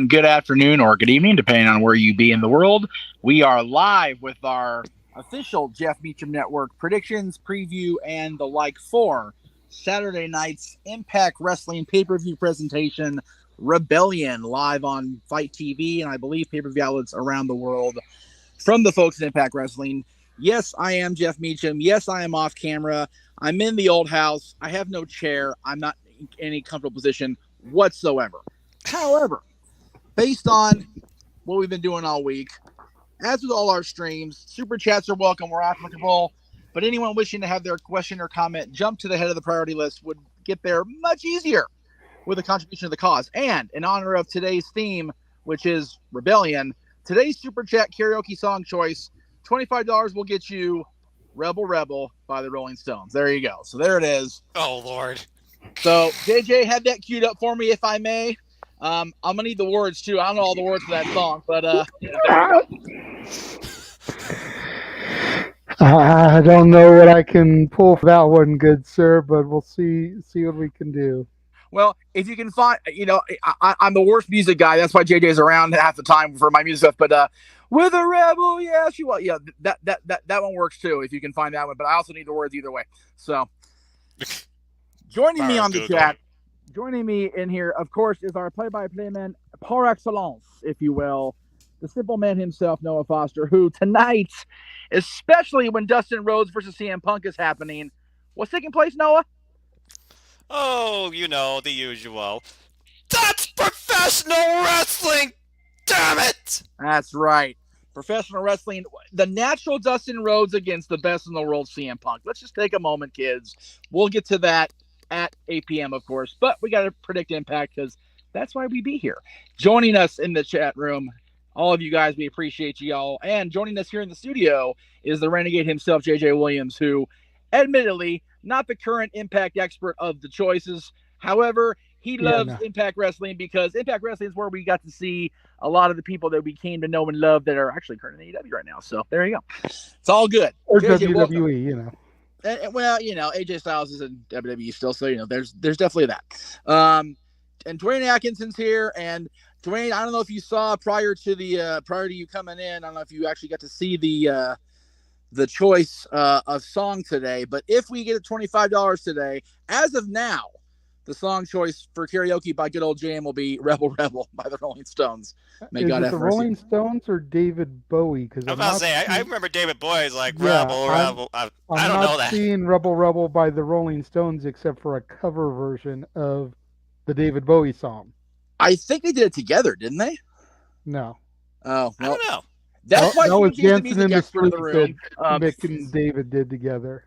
and good afternoon or good evening, depending on where you be in the world. We are live with our official Jeff Meacham Network predictions, preview, and the like for Saturday night's Impact Wrestling pay-per-view presentation, Rebellion, live on Fight TV and I believe pay-per-view outlets around the world from the folks at Impact Wrestling. Yes, I am Jeff Meacham. Yes, I am off camera. I'm in the old house. I have no chair. I'm not in any comfortable position whatsoever. However, based on what we've been doing all week, as with all our streams, super chats are welcome. We're applicable. But anyone wishing to have their question or comment jump to the head of the priority list would get there much easier with a contribution to the cause. And in honor of today's theme, which is Rebellion, today's super chat karaoke song choice, $25 will get you Rebel Rebel by the Rolling Stones. There you go. So there it is. Oh, Lord. So JJ, had that queued up for me, if I may. I'm gonna need the words too. I don't know all the words for that song, but I don't know what I can pull for that one, good sir, but we'll see what we can do. Well, if you can find, I'm the worst music guy. That's why JJ's around half the time for my music stuff. But with a rebel, yeah, she was, yeah, that one works too. If you can find that one, but I also need the words either way. So, joining me on the chat. Joining me in here, of course, is our play-by-play man par excellence, if you will, the simple man himself, Noah Foster, who tonight, especially when Dustin Rhodes versus CM Punk is happening, what's taking place, Noah? Oh, you know, the usual. That's professional wrestling! Damn it! That's right. Professional wrestling, the natural Dustin Rhodes against the best in the world, CM Punk. Let's just take a moment, kids. We'll get to that at 8 p.m., of course, but we got to predict Impact because that's why we be here. Joining us in the chat room, all of you guys, we appreciate you all. And joining us here in the studio is the Renegade himself, JJ Williams, who, admittedly, not the current Impact expert of the choices. However, he loves Impact Wrestling because Impact Wrestling is where we got to see a lot of the people that we came to know and love that are actually current in AEW right now. So there you go. It's all good. Or JJ, WWE, welcome. you know. Well, AJ Styles is in WWE still, so there's definitely that. And Dwayne Atkinson's here, and Dwayne, I don't know if you saw prior to you coming in, I don't know if you actually got to see the choice of song today, but if we get it $25 today, as of now, the song choice for karaoke by good old JM will be Rebel Rebel by the Rolling Stones. May Is God it have the mercy. Rolling Stones or David Bowie? Because I'm about to say, I remember David Bowie like, Rebel, Rebel. I don't know that. I'm not seeing Rebel Rebel by the Rolling Stones except for a cover version of the David Bowie song. I think they did it together, didn't they? No. Oh, I don't know. That's why that was Dancing Dancing in the Street Street that Mick and David did together.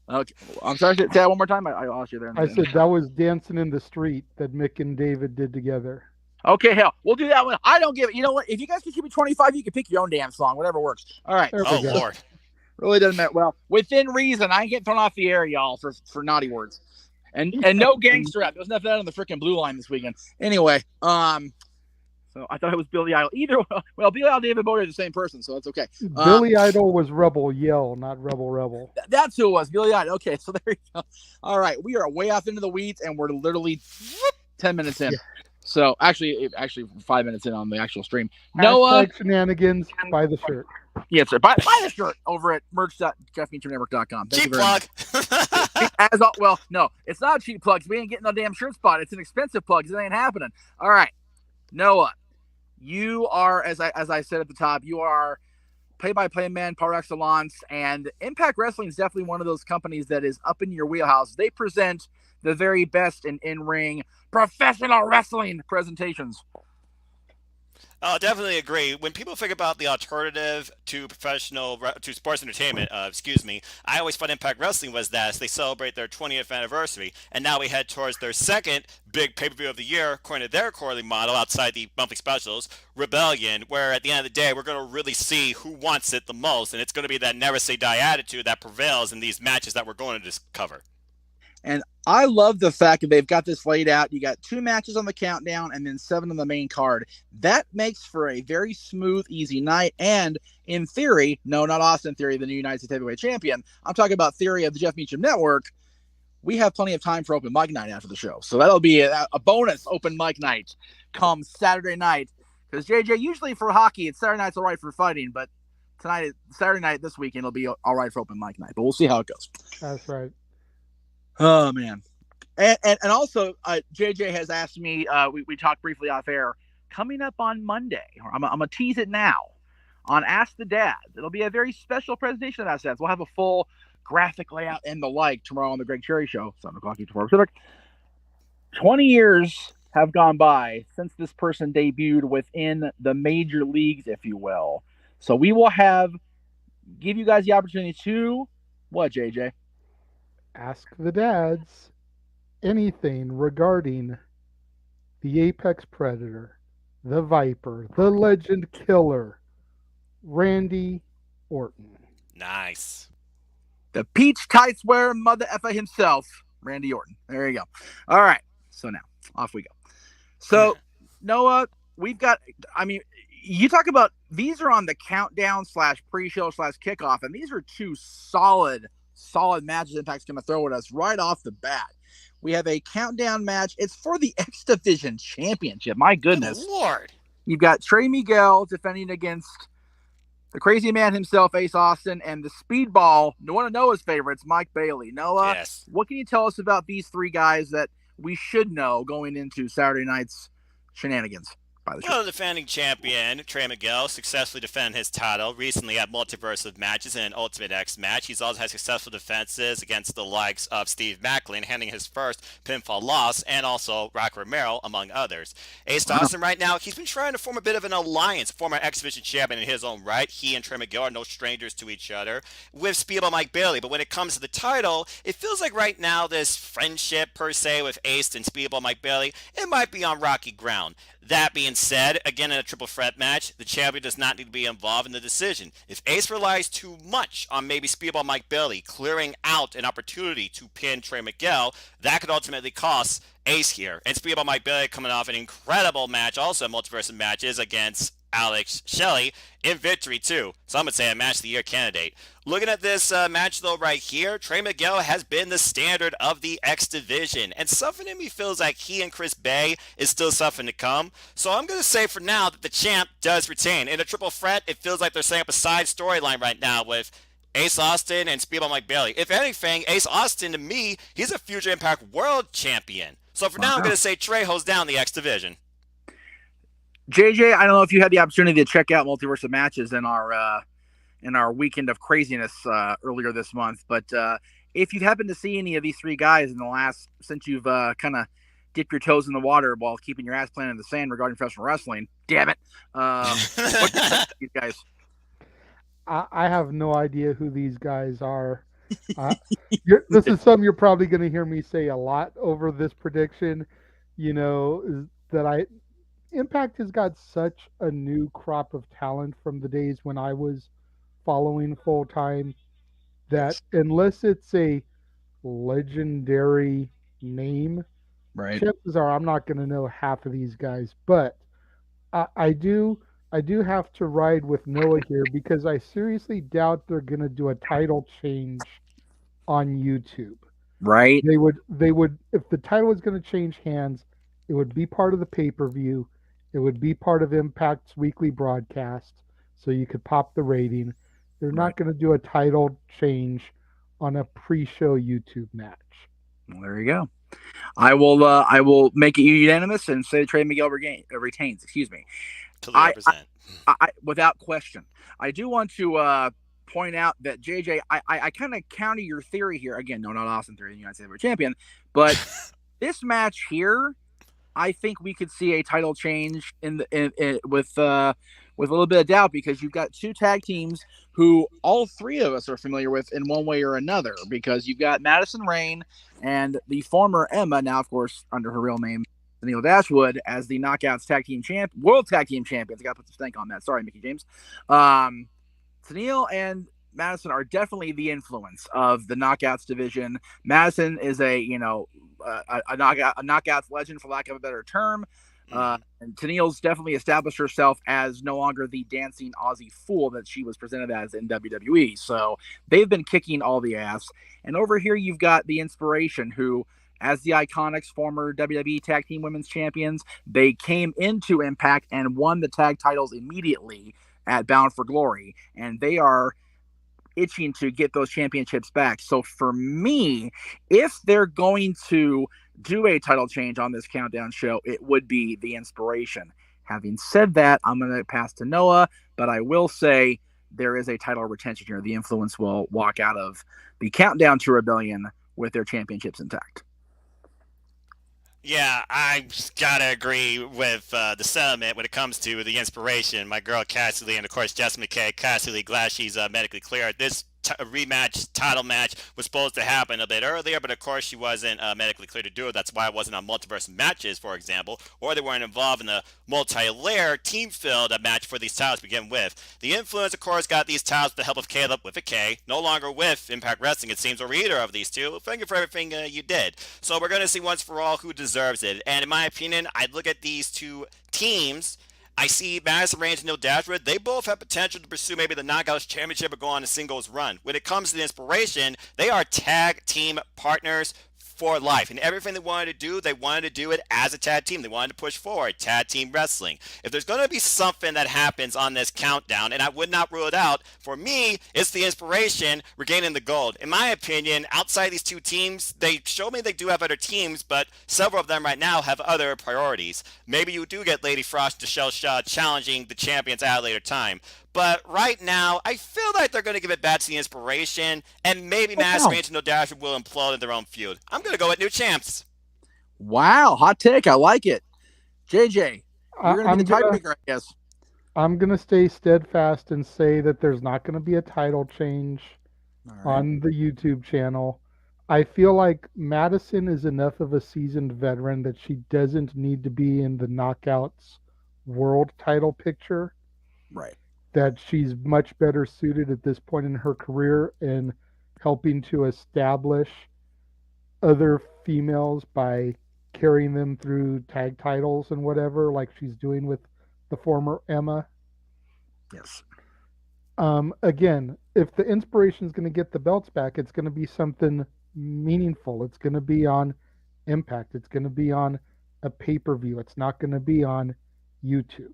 Okay, I'm sorry. Say that one more time. I lost you there. I said that was Dancing in the Street that Mick and David did together. Okay, hell, we'll do that one. I don't give it. You know what? If you guys can keep me 25, you can pick your own damn song, whatever works. All right. Oh, Lord. Really doesn't matter. Well, within reason, I ain't getting thrown off the air, y'all, for naughty words. And no gangster rap. There's nothing out on the freaking blue line this weekend. Anyway, so I thought it was Billy Idol. Well, Billy Idol and David Bowie are the same person, so that's okay. Billy Idol was Rebel Yell, not Rebel Rebel. That's who it was, Billy Idol. Okay, so there you go. All right, we are way off into the weeds, and we're literally 10 minutes in. Yeah. So actually 5 minutes in on the actual stream. Noah, shenanigans, buy the shirt. Yes, sir. Buy the shirt over at merch.jeffmeachamnetwork.com. Cheap plug. Well, no, it's not a cheap plug. We ain't getting no damn shirt spot. It's an expensive plug. It ain't happening. All right, Noah, you are, as I said at the top, you are play-by-play man par excellence, and Impact Wrestling is definitely one of those companies that is up in your wheelhouse. They present the very best in-ring professional wrestling presentations. I'll definitely agree. When people think about the alternative to sports entertainment, I always thought Impact Wrestling was that as they celebrate their 20th anniversary, and now we head towards their second big pay-per-view of the year, according to their quarterly model outside the monthly specials, Rebellion, where at the end of the day, we're going to really see who wants it the most, and it's going to be that never say die attitude that prevails in these matches that we're going to cover. And I love the fact that they've got this laid out. You got 2 matches on the countdown and then 7 on the main card. That makes for a very smooth, easy night. And in theory, no, not Austin Theory, the new United States Heavyweight Champion. I'm talking about theory of the Jeff Meacham Network. We have plenty of time for open mic night after the show. So that'll be a bonus open mic night come Saturday night. Because JJ, usually for hockey, it's Saturday night's all right for fighting, but Saturday night this weekend, it'll be all right for open mic night. But we'll see how it goes. That's right. Oh man, and also JJ has asked me. We talked briefly off air. Coming up on Monday, I'm gonna tease it now. On Ask the Dads, it'll be a very special presentation of Ask the Dads. We'll have a full graphic layout and the like tomorrow on the Greg Cherry Show, 7 o'clock Eastern Pacific. 20 years have gone by since this person debuted within the major leagues, if you will. So we will give you guys the opportunity to, what, JJ? Ask the Dads anything regarding the Apex Predator, the Viper, the Legend Killer, Randy Orton. Nice. The peach tights wearing mother effer himself, Randy Orton. There you go. All right. So now, off we go. So, Noah, we've got, you talk about, these are on the countdown / pre-show / kickoff, and these are two solid matches Impact's going to throw at us right off the bat. We have a countdown match. It's for the X Division Championship. My goodness. Good Lord. You've got Trey Miguel defending against the crazy man himself, Ace Austin, and the speedball, one of Noah's favorites, Mike Bailey. Noah, yes. What can you tell us about these three guys that we should know going into Saturday night's shenanigans? Well, the defending champion, Trey Miguel, successfully defended his title recently at Multiverse of Matches in an Ultimate X match. He's also had successful defenses against the likes of Steve Macklin, handing his first pinfall loss, and also Rock Romero, among others. Ace Austin right now, he's been trying to form a bit of an alliance, former X Division champion in his own right. He and Trey Miguel are no strangers to each other, with Speedball Mike Bailey. But when it comes to the title, it feels like right now this friendship, per se, with Ace and Speedball Mike Bailey, it might be on rocky ground. That being said, again in a triple threat match, the champion does not need to be involved in the decision. If Ace relies too much on maybe Speedball Mike Bailey clearing out an opportunity to pin Trey Miguel, that could ultimately cost Ace here. And Speedball Mike Bailey coming off an incredible match, also multiverse of matches against Alex Shelley in victory too. So I'm going to say a match of the year candidate. Looking at this match though right here, Trey Miguel has been the standard of the X Division. And something in me feels like he and Chris Bay is still something to come. So I'm going to say for now that the champ does retain. In a triple threat, it feels like they're setting up a side storyline right now with Ace Austin and Speedball Mike Bailey. If anything, Ace Austin to me, he's a Future Impact World Champion. So for now, I'm going to say Trey holds down the X Division. JJ, I don't know if you had the opportunity to check out Multiverse of Matches in our weekend of craziness earlier this month, but if you've happened to see any of these three guys since you've kind of dipped your toes in the water while keeping your ass planted in the sand regarding professional wrestling, damn it, what these guys? I have no idea who these guys are. This is something you're probably going to hear me say a lot over this prediction. Is that Impact has got such a new crop of talent from the days when I was following full time that unless it's a legendary name, right, chances are I'm not going to know half of these guys. But I do have to ride with Noah here because I seriously doubt they're going to do a title change on YouTube. Right. They would if the title was going to change hands, it would be part of the pay-per-view. It would be part of Impact's weekly broadcast, so you could pop the rating. They're not going to do a title change on a pre-show YouTube match. Well, there you go. I will make it unanimous and say Trey Miguel retains. Excuse me. I without question. I do want to point out that JJ, I kind of counter your theory here. Again, no, not Austin theory, the United States champion, but this match here, I think we could see a title change with a little bit of doubt because you've got two tag teams who all three of us are familiar with in one way or another because you've got Madison Rayne and the former Emma, now of course under her real name, Neil Dashwood, as the Knockouts World Tag Team Champions. I got to put some stank on that. Sorry, Mickey James. Tennille and Madison are definitely the influence of the Knockouts division. Madison is a Knockouts legend, for lack of a better term. And Tennille's definitely established herself as no longer the dancing Aussie fool that she was presented as in WWE. So they've been kicking all the ass. And over here, you've got the Inspiration, who as the Iconics, former WWE Tag Team Women's Champions. They came into Impact and won the tag titles immediately at Bound for Glory, and they are itching to get those championships back. So for me, if they're going to do a title change on this countdown show, it would be the Inspiration. Having said that, I'm going to pass to Noah, but I will say there is a title retention here. The Influence will walk out of the countdown to Rebellion with their championships intact. Yeah, I gotta agree with the sentiment when it comes to the Inspiration. My girl Cassidy and of course Jess McKay. Cassidy, glad she's medically cleared. This rematch title match was supposed to happen a bit earlier, but of course she wasn't medically cleared to do it. That's why it wasn't on Multiverse Matches, for example, or they weren't involved in the multi-layer team-filled match for these titles to begin with. The Influence, of course, got these titles with the help of Caleb with a K, no longer with Impact Wrestling, it seems, or either of these two. Thank you for everything you did. So we're going to see once for all who deserves it. And in my opinion, I'd look at these two teams. I see Madison Reigns and Neil Dashwood. They both have potential to pursue maybe the Knockouts Championship or go on a singles run. When it comes to the Inspiration, they are tag team partners for life. And everything they wanted to do, they wanted to do it as a tag team. They wanted to push forward tag team wrestling. If there's going to be something that happens on this countdown, and I would not rule it out, for me, it's the Inspiration regaining the gold. In my opinion, outside these two teams, they show me they do have other teams, but several of them right now have other priorities. Maybe you do get Lady Frost and Michelle Shaw challenging the champions at a later time. But right now, I feel like they're going to give it back to the Inspiration, and maybe Madison Reigns and No Dasher will implode in their own feud. I'm going to go with new champs. Wow, hot take. I like it. JJ, you're going to be the tiebreaker, I guess. I'm going to stay steadfast and say that there's not going to be a title change on the YouTube channel. I feel like Madison is enough of a seasoned veteran that she doesn't need to be in the Knockouts world title picture. Right. That she's much better suited at this point in her career in helping to establish other females by carrying them through tag titles and whatever, like she's doing with the former Emma. Yes. Again, if the Inspiration is going to get the belts back, it's going to be something meaningful. It's going to be on Impact. It's going to be on a pay-per-view. It's not going to be on YouTube.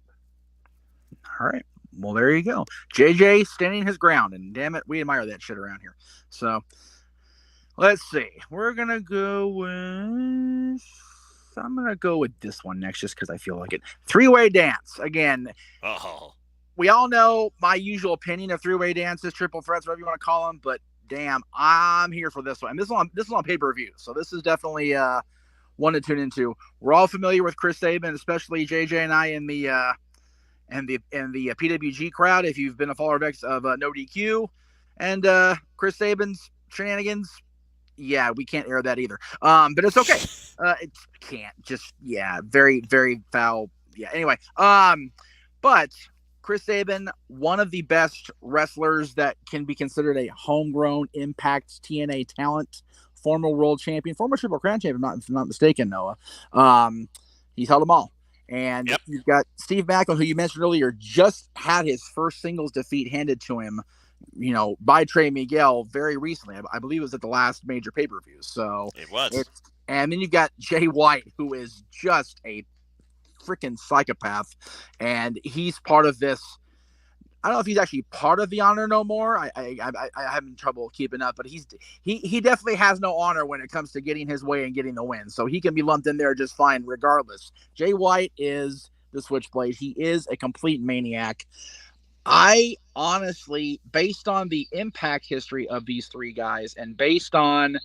All right. Well, there you go. JJ standing his ground, and damn it, we admire that shit around here. So, let's see. We're going to go with... I'm going to go with this one next just because I feel like it. Three-way dance. Again, we all know my usual opinion of three-way dances, triple threats, whatever you want to call them, but damn, I'm here for this one. And this is on pay-per-view, so this is definitely one to tune into. We're all familiar with Chris Sabin, especially JJ and I in the PWG crowd, if you've been a follower of No DQ, and Chris Sabin's shenanigans, yeah, we can't air that either. But it's okay. It can't. Just, yeah, very, very foul. Yeah, anyway. But Chris Sabin, one of the best wrestlers that can be considered a homegrown Impact TNA talent, former world champion, former Triple Crown champion, if I'm not mistaken, Noah. He's held them all. And You've got Steve Macklin, who you mentioned earlier, just had his first singles defeat handed to him, by Trey Miguel very recently. I believe it was at the last major pay-per-view. So it was. And then you've got Jay White, who is just a freaking psychopath. And he's part of this. I don't know if he's actually part of the Honor No More. I having trouble keeping up, but he definitely has no honor when it comes to getting his way and getting the win. So he can be lumped in there just fine regardless. Jay White is the Switchblade. He is a complete maniac. I honestly, based on the Impact history of these three guys and based on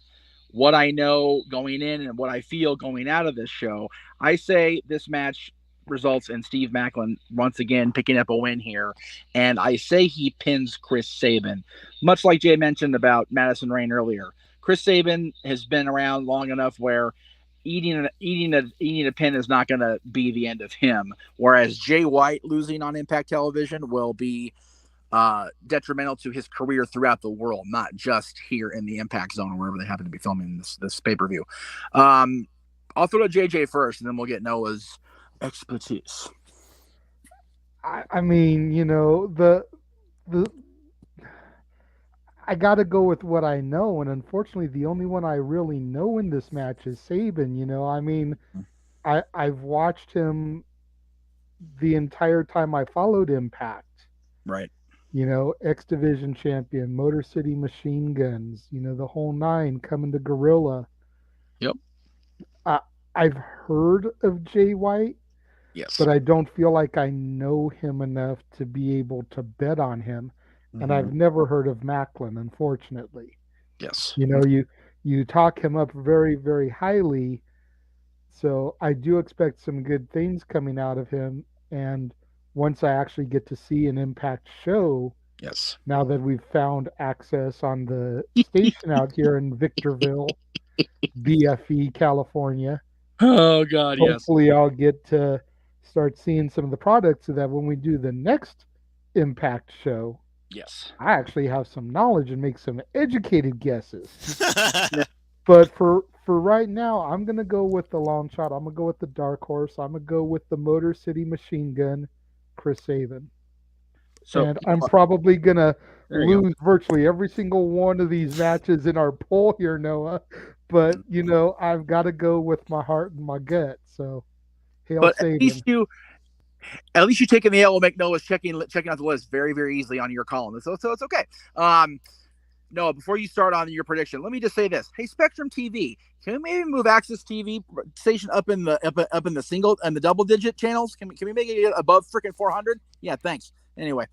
what I know going in and what I feel going out of this show, I say this match results in Steve Macklin once again picking up a win here, and I say he pins Chris Sabin, much like Jay mentioned about Madison Rayne earlier. Chris Sabin has been around long enough where eating a pin is not going to be the end of him, whereas Jay White losing on Impact Television will be detrimental to his career throughout the world, not just here in the Impact Zone or wherever they happen to be filming this pay-per-view. I'll throw to JJ first, and then we'll get Noah's expertise. I mean, the I got to go with what I know, and unfortunately, the only one I really know in this match is Saban. I mean, I've watched him the entire time I followed Impact. Right. X Division champion, Motor City Machine Guns, the whole nine coming to Gorilla. Yep. I, I've heard of Jay White, Yes. but I don't feel like I know him enough to be able to bet on him. And I've never heard of Macklin, unfortunately. Yes. You talk him up very, very highly, so I do expect some good things coming out of him. And once I actually get to see an Impact show, Yes. now that we've found access on the station out here in Victorville, BFE, California, Oh God, yes. hopefully I'll get to start seeing some of the products so that when we do the next Impact show, Yes. I actually have some knowledge and make some educated guesses. But for right now, I'm gonna go with the long shot. I'm gonna go with the dark horse. I'm gonna go with the Motor City Machine Gun, Chris Sabin. So And I'm probably gonna There you lose virtually every single one of these matches in our poll here, Noah. But I've got to go with my heart and my gut. So, hail but Sabin. at least you taking the L will make Noah's checking out the list very, very easily on your column. So it's okay. Noah, before you start on your prediction, let me just say this. Hey, Spectrum TV, can we maybe move Access TV station up in the single and the double digit channels? Can we make it above freaking 400? Yeah, thanks. Anyway,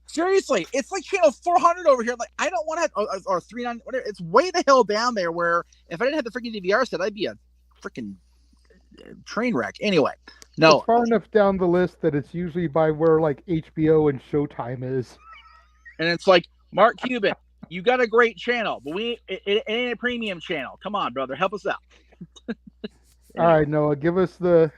seriously, it's like channel 400 over here. Like, I don't want to, or 39, whatever. It's way the hell down there. Where if I didn't have the freaking DVR set, I'd be a freaking train wreck. Anyway, no, it's far enough down the list that it's usually by where like HBO and Showtime is. And it's like, Mark Cuban, you got a great channel, but it ain't a premium channel. Come on, brother, help us out. All right, Noah, give us the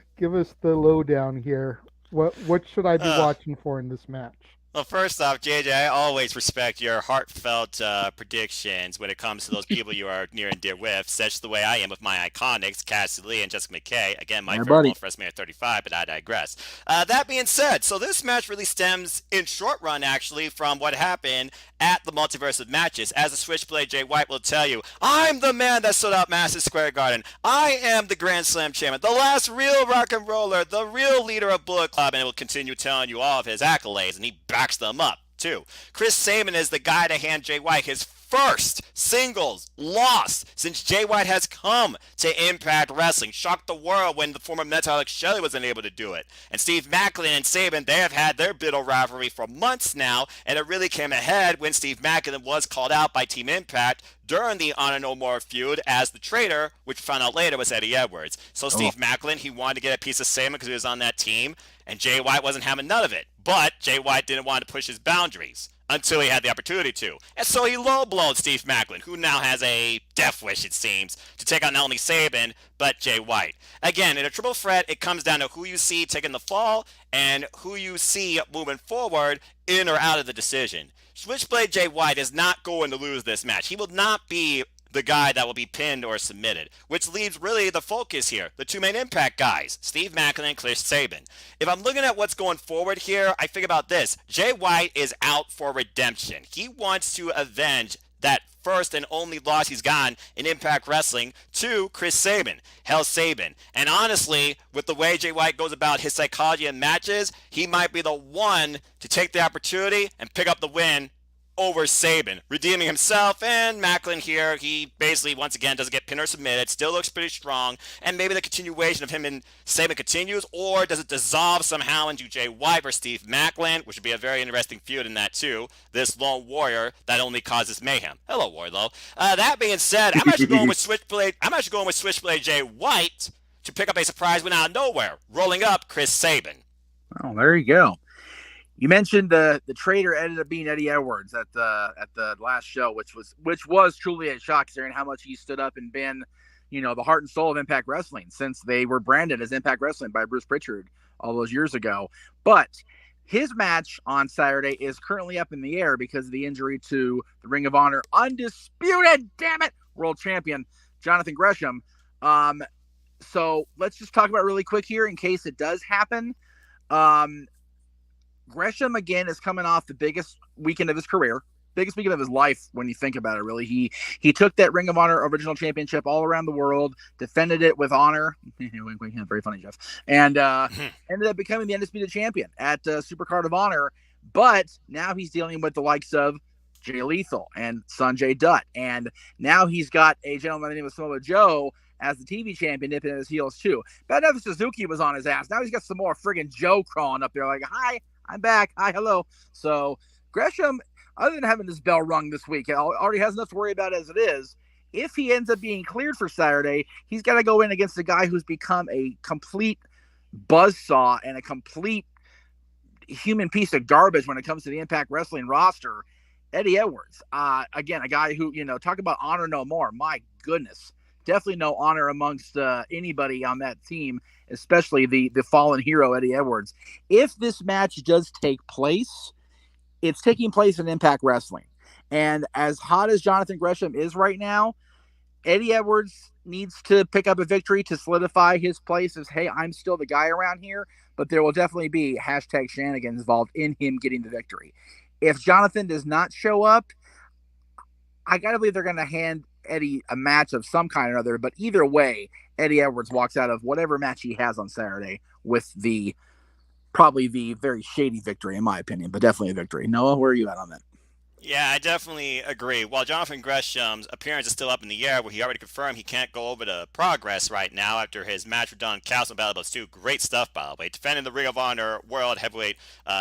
lowdown here. What should I be watching for in this match? Well, first off, JJ, I always respect your heartfelt predictions when it comes to those people you are near and dear with, such the way I am with my iconics, Cassie Lee and Jessica McKay. Again, my favorite one for WrestleMania 35, but I digress. That being said, so this match really stems, in short run, actually, from what happened at the Multiverse of Matches. As a Switchblade, Jay White will tell you, I'm the man that sold out Madison Square Garden. I am the Grand Slam champion, the last real rock and roller, the real leader of Bullet Club, and it will continue telling you all of his accolades, and he backs them up too. Chris Sabin is the guy to hand Jay White his first singles loss since Jay White has come to Impact Wrestling. Shocked the world when the former Metallic Shelley wasn't able to do it. And Steve Macklin and Sabin, they have had their bitter rivalry for months now, and it really came ahead when Steve Macklin was called out by Team Impact during the Honor No More feud as the traitor, which we found out later was Eddie Edwards. So Steve Macklin, he wanted to get a piece of Sabin because he was on that team, and Jay White wasn't having none of it. But Jay White didn't want to push his boundaries until he had the opportunity to. And so he low-blowed Steve Macklin, who now has a death wish, it seems, to take out not only Sabin, but Jay White. Again, in a triple threat, it comes down to who you see taking the fall and who you see moving forward in or out of the decision. Switchblade Jay White is not going to lose this match. He will not be the guy that will be pinned or submitted, which leaves really the focus here, the two main Impact guys, Steve Macklin and Chris Sabin. If I'm looking at what's going forward here, I think about this. Jay White is out for redemption. He wants to avenge that first and only loss he's gotten in Impact Wrestling to Chris Sabin, Hell Sabin. And honestly, with the way Jay White goes about his psychology in matches, he might be the one to take the opportunity and pick up the win over Sabin, redeeming himself. And Macklin here, he basically, once again, doesn't get pinned or submitted, still looks pretty strong, and maybe the continuation of him and Sabin continues, or does it dissolve somehow into Jay White versus Steve Macklin, which would be a very interesting feud in that too, this lone warrior that only causes mayhem. Hello, Wardlow. That being said, I'm actually going with Switchblade Jay White to pick up a surprise win out of nowhere, rolling up Chris Sabin. Oh, there you go. You mentioned the traitor ended up being Eddie Edwards at the last show, which was truly a shock considering how much he stood up and been, the heart and soul of Impact Wrestling since they were branded as Impact Wrestling by Bruce Pritchard all those years ago. But his match on Saturday is currently up in the air because of the injury to the Ring of Honor undisputed, damn it, world champion Jonathan Gresham. So let's just talk about it really quick here in case it does happen. Gresham, again, is coming off the biggest weekend of his career. biggest weekend of his life when you think about it. Really, he took that Ring of Honor original championship all around the world, defended it with honor. Very funny, Jeff, and ended up becoming the undisputed champion at Supercard of Honor. But now he's dealing with the likes of Jay Lethal and Sanjay Dutt, and now he's got a gentleman by the name of Samoa Joe as the TV champion nipping at his heels too. Bad enough Suzuki was on his ass. Now he's got some more friggin' Joe crawling up there like, hi, I'm back. Hi, hello. So Gresham, other than having his bell rung this week, already has enough to worry about as it is. If he ends up being cleared for Saturday, he's got to go in against a guy who's become a complete buzzsaw and a complete human piece of garbage when it comes to the Impact Wrestling roster, Eddie Edwards. Again, a guy who, talk about honor no more. My goodness. Definitely no honor amongst anybody on that team, especially the fallen hero, Eddie Edwards. If this match does take place, it's taking place in Impact Wrestling. And as hot as Jonathan Gresham is right now, Eddie Edwards needs to pick up a victory to solidify his place as, hey, I'm still the guy around here, but there will definitely be hashtag shenanigans involved in him getting the victory. If Jonathan does not show up, I got to believe they're going to hand Eddie a match of some kind or other, but either way, Eddie Edwards walks out of whatever match he has on Saturday with probably the very shady victory, in my opinion, but definitely a victory. Noah, where are you at on that? Yeah, I definitely agree. While Jonathan Gresham's appearance is still up in the air, where he already confirmed he can't go over to Progress right now after his match with Don Callis and Battle of those two. Great stuff, by the way. Defending the Ring of Honor World Heavyweight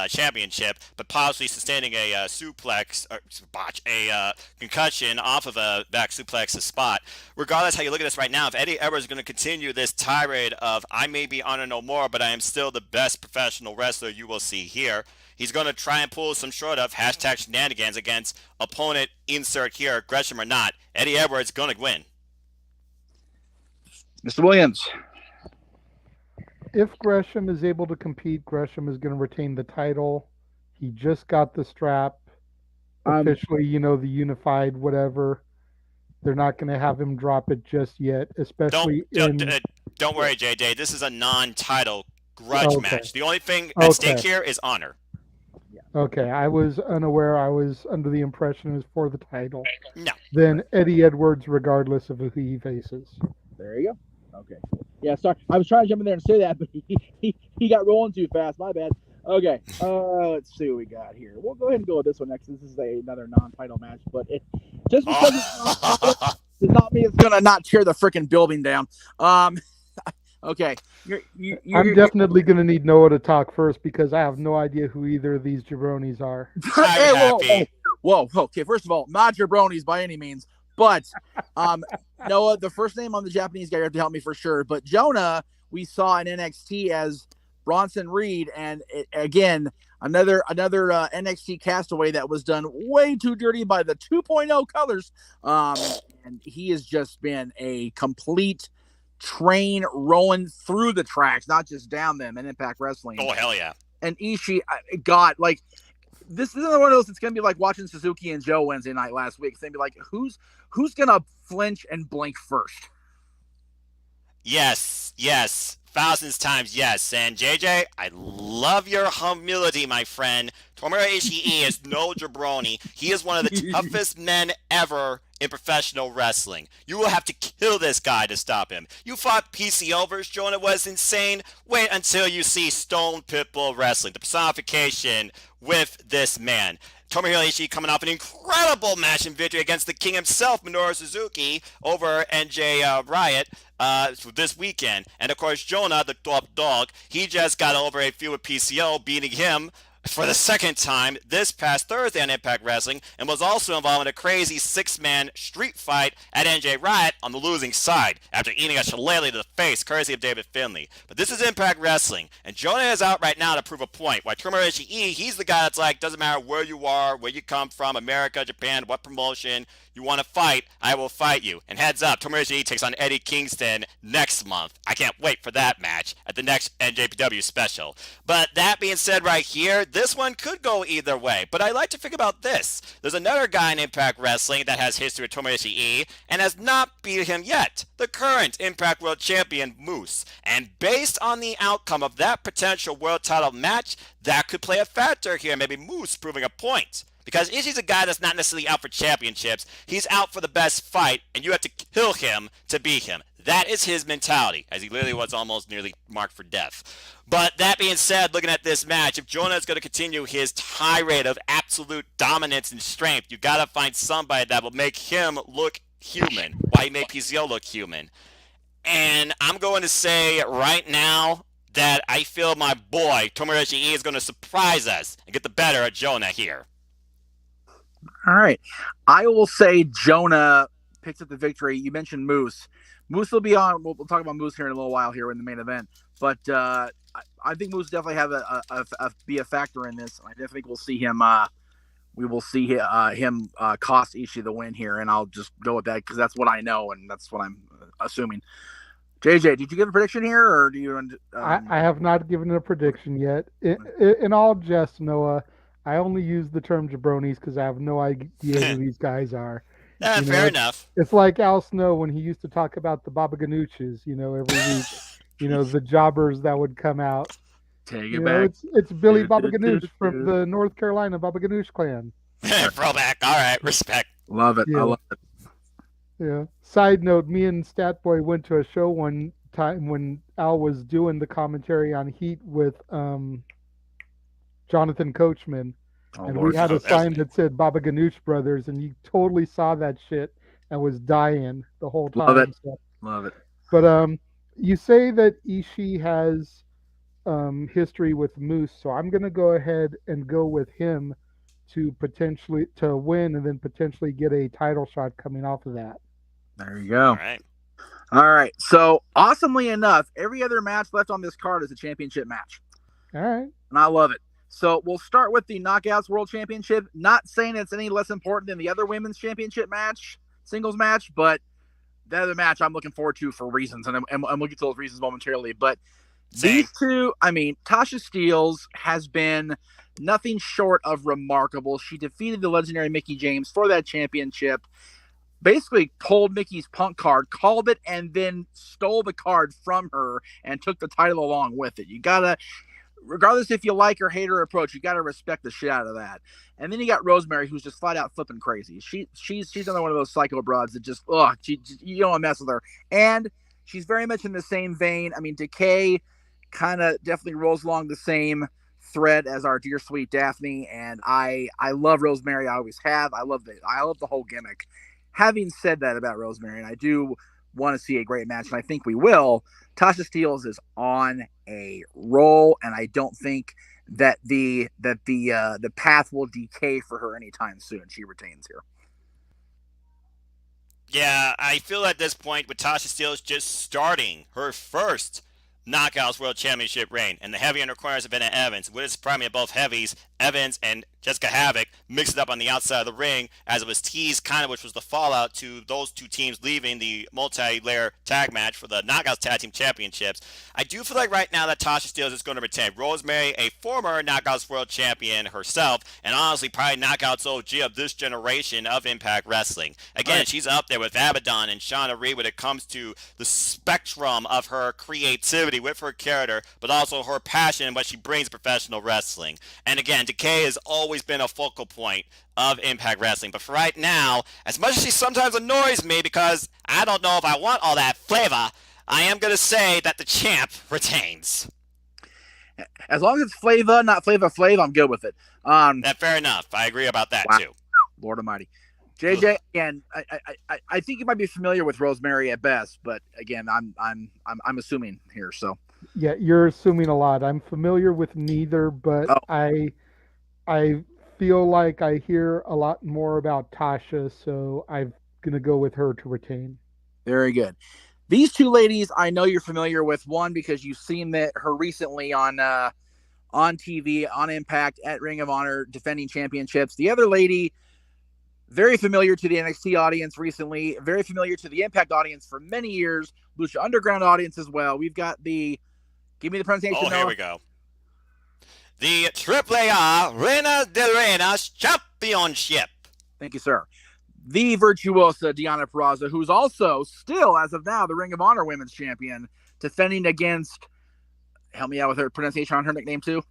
Championship, but possibly sustaining a suplex, or botch, a concussion off of a back suplex spot. Regardless how you look at this right now, if Eddie Edwards is going to continue this tirade of, I may be honor no more, but I am still the best professional wrestler you will see here, he's going to try and pull some short of hashtag shenanigans against opponent insert here, Gresham or not. Eddie Edwards going to win. Mr. Williams. If Gresham is able to compete, Gresham is going to retain the title. He just got the strap. Officially, the unified whatever. They're not going to have him drop it just yet, especially don't worry, JJ. This is a non-title grudge match. The only thing at stake here is honor. Okay, I was unaware. I was under the impression it was for the title. No. Then Eddie Edwards, regardless of who he faces. There you go. Okay. Yeah, sorry. I was trying to jump in there and say that, but he got rolling too fast. My bad. Okay. Let's see what we got here. We'll go ahead and go with this one next. This is another non-title match, but just because it's does not mean it's gonna not tear the freaking building down. Okay. I'm definitely going to need Noah to talk first because I have no idea who either of these jabronis are. Whoa. Okay, first of all, not jabronis by any means, but Noah, the first name on the Japanese guy, you have to help me for sure. But Jonah, we saw in NXT as Bronson Reed, and again, another NXT castaway that was done way too dirty by the 2.0 colors. And he has just been a complete train rolling through the tracks, not just down them in Impact Wrestling. Oh, hell yeah. And Ishii, God, like, this is one of those, it's going to be like watching Suzuki and Joe Wednesday night last week. It's going to be like, who's going to flinch and blink first? Yes. Thousands times yes. And JJ, I love your humility, my friend. Tomohiro Ishii is no jabroni. He is one of the toughest men ever in professional wrestling. You will have to kill this guy to stop him. You fought PCO versus Jonah was insane. Wait until you see Stone Pitbull Wrestling, the personification with this man. Tomohiro Ishii coming off an incredible match and victory against the king himself, Minoru Suzuki, over NJ Riot this weekend. And of course, Jonah, the top dog, he just got over a feud with PCO, beating him for the second time this past Thursday on Impact Wrestling, and was also involved in a crazy six-man street fight at NJ Riot on the losing side after eating a shillelagh to the face, courtesy of David Finlay. But this is Impact Wrestling, and Jonah is out right now to prove a point. Why Tomohiro Ishii, he's the guy that's like, doesn't matter where you are, where you come from, America, Japan, what promotion, you want to fight, I will fight you. And heads up, Tomohiro Ishii takes on Eddie Kingston next month. I can't wait for that match at the next NJPW special. But that being said right here, this one could go either way. But I like to think about this. There's another guy in Impact Wrestling that has history with Tomohiro Ishii and has not beat him yet. The current Impact World Champion, Moose. And based on the outcome of that potential world title match, that could play a factor here. Maybe Moose proving a point. because Ishii's a guy that's not necessarily out for championships. He's out for the best fight, and you have to kill him to beat him. That is his mentality, as he literally was almost nearly marked for death. But that being said, looking at this match, if Jonah is going to continue his tirade of absolute dominance and strength, you got to find somebody that will make him look human, while he made PCO look human. And I'm going to say right now that I feel my boy Tomohiro Ishii is going to surprise us and get the better of Jonah here. All right. I will say Jonah picks up the victory. You mentioned Moose. Moose will be on. We'll talk about Moose here in a little while here in the main event. But I think Moose definitely have be a factor in this. I definitely will see him. We will see him cost Ishii the win here, and I'll just go with that because that's what I know and that's what I'm assuming. JJ, did you give a prediction here, or do you? I have not given a prediction yet. In all jest, Noah, I only use the term jabronis because I have no idea who these guys are. Fair enough. It's like Al Snow when he used to talk about the Baba Ganouches, every week, the jobbers that would come out. Take it back. It's Billy Baba Ganoush from the North Carolina Baba Ganoush clan. Throwback. All right, respect. Love it. Yeah. I love it. Yeah. Side note, me and Statboy went to a show one time when Al was doing the commentary on Heat with Jonathan Coachman. And Lord. we had a sign that said Baba Ganoush Brothers, and you totally saw that shit and was dying the whole time. Love it. So. Love it. But you say that Ishii has history with Moose, so I'm going to go ahead and go with him to win and then potentially get a title shot coming off of that. There you go. All right. So awesomely enough, every other match left on this card is a championship match. All right. And I love it. So we'll start with the Knockouts World Championship. Not saying it's any less important than the other women's championship match, singles match, but the other match I'm looking forward to for reasons, and we'll get to those reasons momentarily. But these two, Tasha Steelz has been nothing short of remarkable. She defeated the legendary Mickie James for that championship, basically pulled Mickey's Punk card, called it, and then stole the card from her and took the title along with it. You gotta, regardless if you like or hate her approach, you gotta respect the shit out of that. And then you got Rosemary, who's just flat out flipping crazy. She's another one of those psycho broads that just you don't want to mess with her. And she's very much in the same vein. Decay kind of definitely rolls along the same thread as our dear sweet Daphne, and I love Rosemary. I always have. I love the whole gimmick. Having said that about Rosemary, and I do want to see a great match, and I think we will. Tasha Steelz is on a roll, and I don't think that the path will decay for her anytime soon. She retains here. Yeah, I feel at this point with Tasha Steelz just starting her first Knockouts World Championship reign, and the heavy in her corners have been Evans, with his primary of both heavies, Evans and Jessica Havoc, mixed it up on the outside of the ring, as it was teased kind of, which was the fallout to those two teams leaving the multi-layer tag match for the Knockouts Tag Team Championships. I do feel like right now that Tasha Steelz is going to retain. Rosemary, a former Knockouts World Champion herself, and honestly probably Knockouts OG of this generation of Impact Wrestling. Again, she's up there with Abaddon and Shauna Reed when it comes to the spectrum of her creativity with her character, but also her passion and what she brings to professional wrestling. And again, Decay has always been a focal point of Impact Wrestling. But for right now, as much as she sometimes annoys me because I don't know if I want all that flavor, I am going to say that the champ retains. As long as it's Flava, not Flava Flav, I'm good with it. Fair enough. I agree about that too. Lord Almighty. JJ, again, I think you might be familiar with Rosemary at best, but again, I'm assuming here. So yeah, you're assuming a lot. I'm familiar with neither, but I feel like I hear a lot more about Tasha, so I'm gonna go with her to retain. Very good. These two ladies, I know you're familiar with. One because you've seen her recently on TV, on Impact, at Ring of Honor, defending championships. The other lady, very familiar to the NXT audience recently, very familiar to the Impact audience for many years, Lucha Underground audience as well. We've got give me the pronunciation. Oh, here we go. The AAA Reina de Reinas Championship. Thank you, sir. The virtuosa Deonna Purrazzo, who's also still, as of now, the Ring of Honor Women's Champion, defending against, help me out with her pronunciation on her nickname too.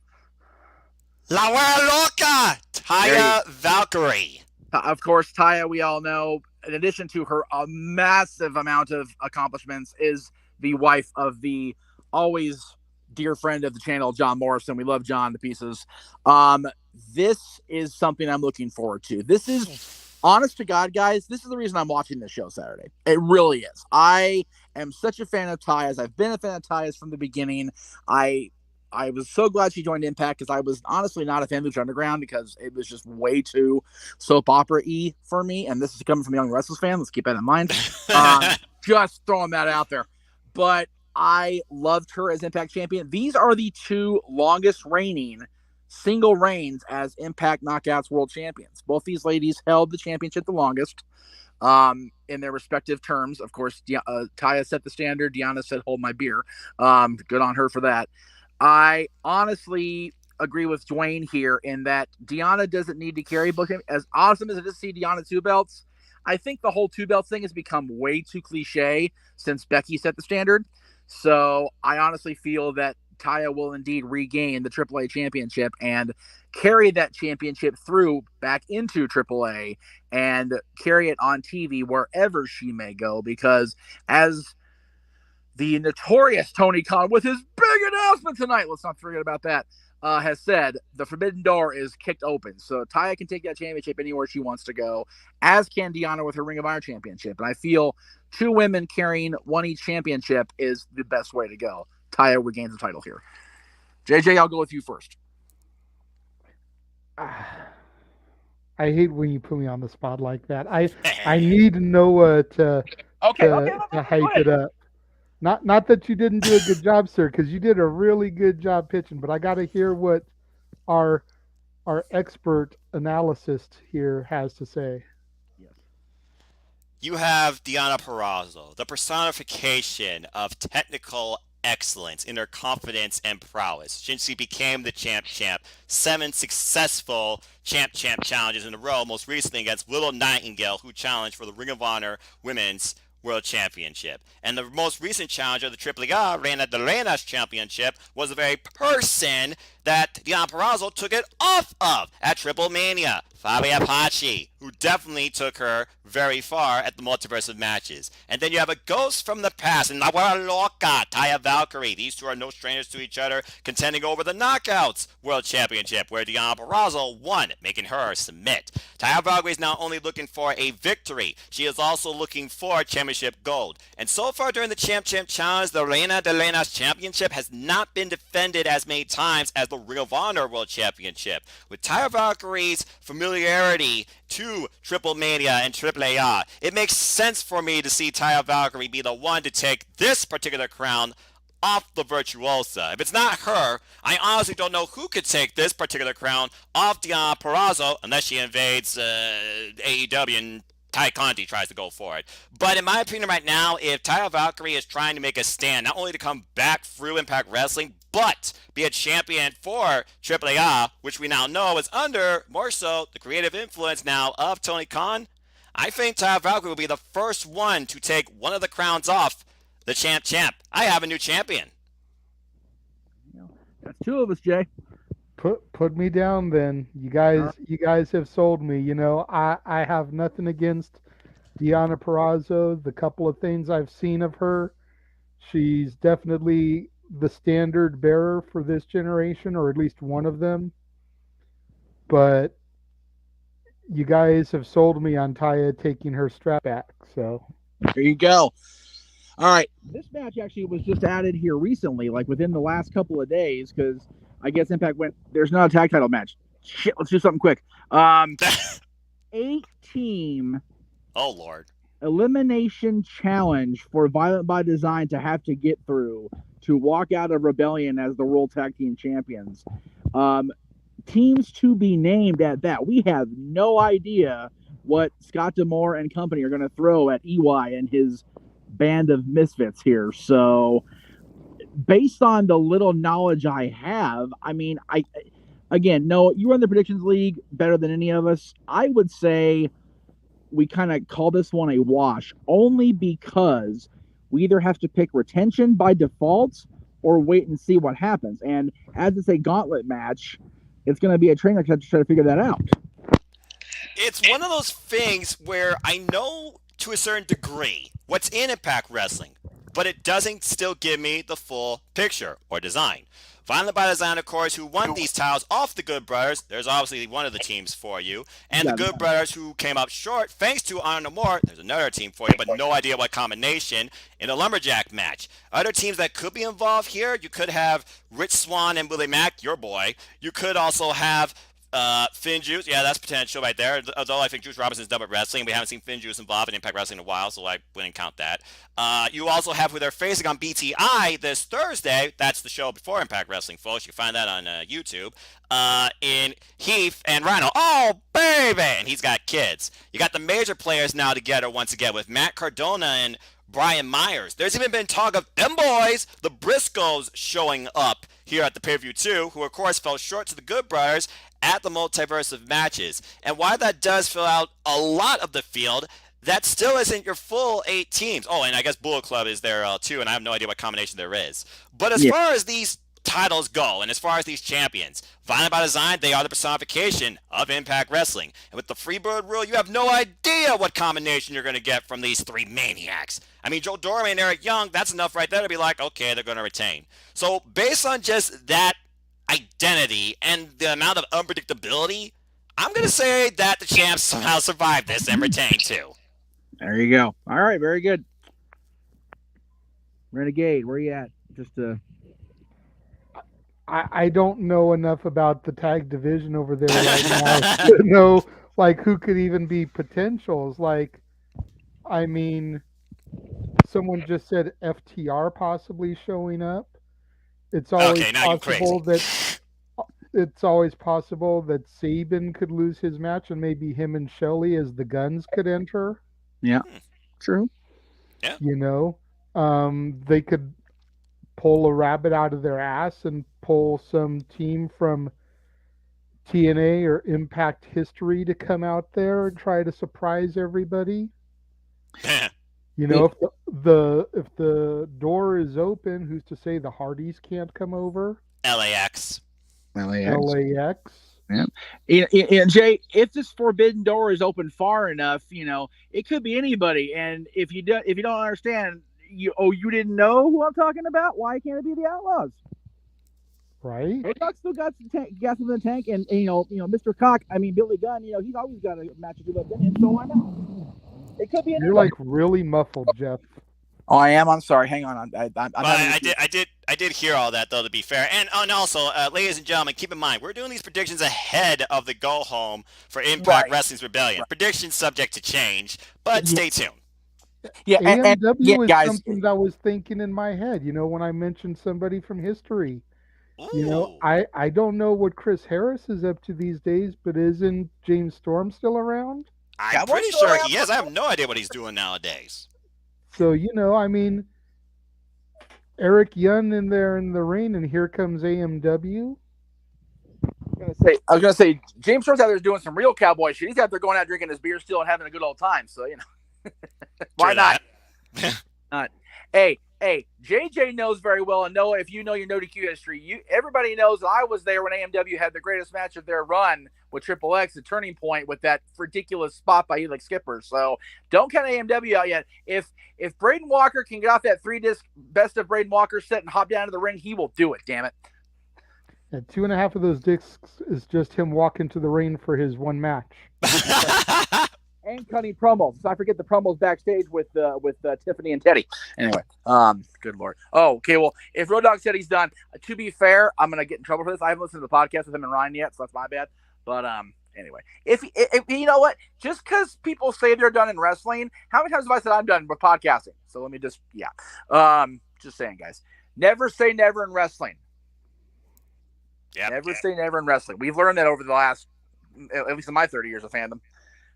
La Wea Loca, Taya Valkyrie. Of course, Taya, we all know, in addition to her a massive amount of accomplishments, is the wife of the always dear friend of the channel, John Morrison. We love John to pieces. This is something I'm looking forward to. This is, honest to God, guys, this is the reason I'm watching this show Saturday. It really is. I am such a fan of Taya's. I've been a fan of Taya's from the beginning. I was so glad she joined Impact because I was honestly not a fan of Lucha Underground because it was just way too soap opera-y for me. And this is coming from a Young Wrestlers fan. Let's keep that in mind. Just throwing that out there. But I loved her as Impact champion. These are the two longest reigning single reigns as Impact Knockouts World Champions. Both these ladies held the championship the longest in their respective terms. Of course, Taya set the standard. Deanna said, hold my beer. Good on her for that. I honestly agree with Dwayne here in that Deanna doesn't need to carry booking. As awesome as it is to see Deanna two belts, I think the whole two belt thing has become way too cliche since Becky set the standard. So I honestly feel that Taya will indeed regain the AAA championship and carry that championship through back into AAA and carry it on TV wherever she may go, because as the notorious Tony Khan, with his big announcement tonight, let's not forget about that, has said, the forbidden door is kicked open. So Taya can take that championship anywhere she wants to go, as can Deanna with her Ring of Honor championship. And I feel two women carrying one each championship is the best way to go. Taya regains the title here. JJ, I'll go with you first. I hate when you put me on the spot like that. I need Noah to hype it up. Not that you didn't do a good job, sir, because you did a really good job pitching. But I got to hear what our expert analyst here has to say. Yes. You have Deanna Purrazzo, the personification of technical excellence in her confidence and prowess. Since she became the champ, 7 successful champ challenges in a row, most recently against Willow Nightingale, who challenged for the Ring of Honor Women's World Championship. And the most recent challenger, the AAA Reina de Reinas Championship, was the very person that Deanna Purrazzo took it off of at Triple Mania. Fabi Apache, who definitely took her very far at the Multiverse of Matches. And then you have a ghost from the past, and La Loca, Taya Valkyrie. These two are no strangers to each other, contending over the Knockouts World Championship, where Deanna Purrazzo won, making her submit. Taya Valkyrie is not only looking for a victory, she is also looking for championship gold. And so far during the Champ Challenge, the Reina de Reinas Championship has not been defended as many times as the Ring of Honor World Championship. With Taya Valkyrie's familiarity to Triple Mania and AAA, it makes sense for me to see Taya Valkyrie be the one to take this particular crown off the Virtuosa. If it's not her, I honestly don't know who could take this particular crown off Deanna Purrazzo unless she invades AEW and Ty Conti tries to go for it. But in my opinion right now, if Taya Valkyrie is trying to make a stand, not only to come back through Impact Wrestling, but be a champion for AAA, which we now know is under, more so, the creative influence now of Tony Khan, I think Taya Valkyrie will be the first one to take one of the crowns off the champ. I have a new champion. That's two of us, Jay. Put me down then. You guys have sold me. You know, I have nothing against Deanna Purrazzo. The couple of things I've seen of her, she's definitely the standard bearer for this generation, or at least one of them. But you guys have sold me on Taya taking her strap back. So there you go. All right. This match actually was just added here recently, like within the last couple of days, because I guess Impact went, there's not a tag title match. Shit, let's do something quick. 8-team oh Lord elimination challenge for Violent by Design to have to get through to walk out of Rebellion as the World Tag Team Champions. Teams to be named at that. We have no idea what Scott D'Amore and company are going to throw at EY and his band of misfits here. So based on the little knowledge I have, I mean, no, you run the predictions league better than any of us. I would say we kind of call this one a wash, only because we either have to pick retention by default or wait and see what happens. And as it's a gauntlet match, it's going to be a train wreck to try to figure that out. It's one of those things where I know to a certain degree what's in Impact Wrestling, but it doesn't still give me the full picture or design. Violent by Design, of course, who won these titles off the Good Brothers. There's obviously one of the teams for you. And the Good Brothers, who came up short thanks to Honor No More. There's another team for you, but no idea what combination in a Lumberjack match. Other teams that could be involved here, you could have Rich Swann and Willie Mack, your boy. You could also have Finn Juice, yeah, that's potential right there. Although I think Juice Robinson's done with wrestling, we haven't seen Finn Juice involved in Impact Wrestling in a while, so I wouldn't count that. You also have who they're facing on BTI this Thursday. That's the show before Impact Wrestling, folks. You can find that on YouTube. In Heath and Rhino. Oh, baby! And he's got kids. You got the major players now together once again with Matt Cardona and Brian Myers. There's even been talk of them boys, the Briscoes, showing up here at the pay-per-view too, who of course fell short to the Good Brothers at the multiverse of matches. And while that does fill out a lot of the field, that still isn't your full 8 teams. Oh, and I guess Bullet Club is there too, and I have no idea what combination there is. But as far as these titles go, and as far as these champions, Violent by Design, they are the personification of Impact Wrestling. And with the Freebird rule, you have no idea what combination you're going to get from these 3 maniacs. I mean, Joe Dorame and Eric Young, that's enough right there to be like, okay, they're going to retain. So based on just that identity and the amount of unpredictability, I'm going to say that the champs somehow survived this and retain too. There you go. All right, very good. Renegade, where you at? Just I don't know enough about the tag division over there right now to know like who could even be potentials. Like, I mean, someone just said FTR possibly showing up. It's always possible that Sabin could lose his match, and maybe him and Shelley as the Guns could enter. Yeah, true. Yeah, you know, they could pull a rabbit out of their ass and pull some team from TNA or Impact History to come out there and try to surprise everybody. You know, if the door is open, who's to say the Hardys can't come over? LAX. Yeah. And Jay, if this forbidden door is open far enough, you know, it could be anybody. And if you don't understand, you didn't know who I'm talking about? Why can't it be the Outlaws? Right. Road still got some gas in the tank, and you know, Mr. Cock. I mean, Billy Gunn. You know, he's always got a match to do up in, so why not? It could be anybody. You're like really muffled, Jeff. Oh, I am. I'm sorry. Hang on. I did hear all that though. To be fair, and also, ladies and gentlemen, keep in mind we're doing these predictions ahead of the go home for Impact Wrestling's Rebellion. Right. Predictions subject to change, but stay tuned. Yeah, AMW is guys, something that I was thinking in my head. You know, when I mentioned somebody from history. Ooh. You know, I don't know what Chris Harris is up to these days, but isn't James Storm still around? I'm pretty sure he is. I have no idea what he's doing nowadays. So, you know, I mean, Eric Young in there in the ring, and here comes AMW. I was gonna say James Storm's out there doing some real cowboy shit. He's out there going out drinking his beer still and having a good old time. So, you know, why not? Not. Hey, JJ knows very well, and Noah, if you know your No DQ history, everybody knows that I was there when AMW had the greatest match of their run with Triple X, the turning point with that ridiculous spot by Helix Skipper. So don't count AMW out yet. If Braden Walker can get off that 3-disc best of Braden Walker set and hop down to the ring, he will do it. Damn it. And 2.5 of those discs is just him walking to the ring for his one match. And cutting promos. So I forget the promos backstage with Tiffany and Teddy. Anyway, good Lord. Oh, okay. Well, if Road Dogg said he's done, to be fair, I'm gonna get in trouble for this. I haven't listened to the podcast with him and Ryan yet, so that's my bad. But anyway, if you know what, just because people say they're done in wrestling, how many times have I said I'm done with podcasting? So let me just just saying, guys, never say never in wrestling. Yep. Never say never in wrestling. We've learned that over the last, at least in my 30 years of fandom.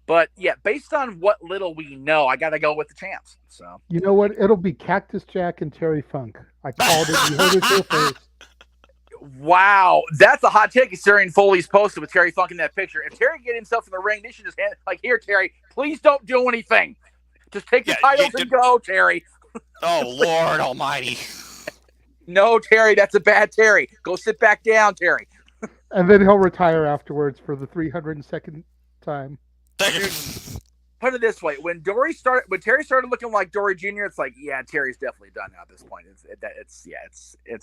But, yeah, based on what little we know, I got to go with the champs. So you know what? It'll be Cactus Jack and Terry Funk. I called it. You heard it here first. Wow. That's a hot take considering Foley's posted with Terry Funk in that picture. If Terry get himself in the ring, they should just hand here, Terry, please don't do anything. Just take the titles and go, Terry. Oh, Lord almighty. No, Terry, that's a bad Terry. Go sit back down, Terry. And then he'll retire afterwards for the 302nd time. Put it this way: when Terry started looking like Dory Jr., it's like, yeah, Terry's definitely done at this point. It's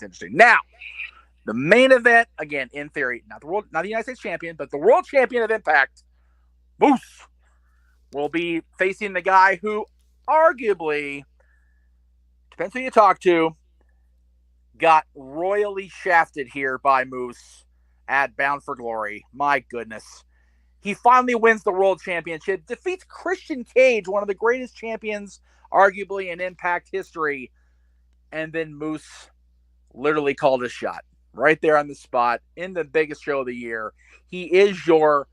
interesting. Now, the main event, again, in theory, not the United States champion, but the world champion of Impact, Moose, will be facing the guy who arguably, depends who you talk to, got royally shafted here by Moose at Bound for Glory. My goodness. He finally wins the world championship, defeats Christian Cage, one of the greatest champions, arguably in Impact history, and then Moose literally called his shot right there on the spot in the biggest show of the year. He is your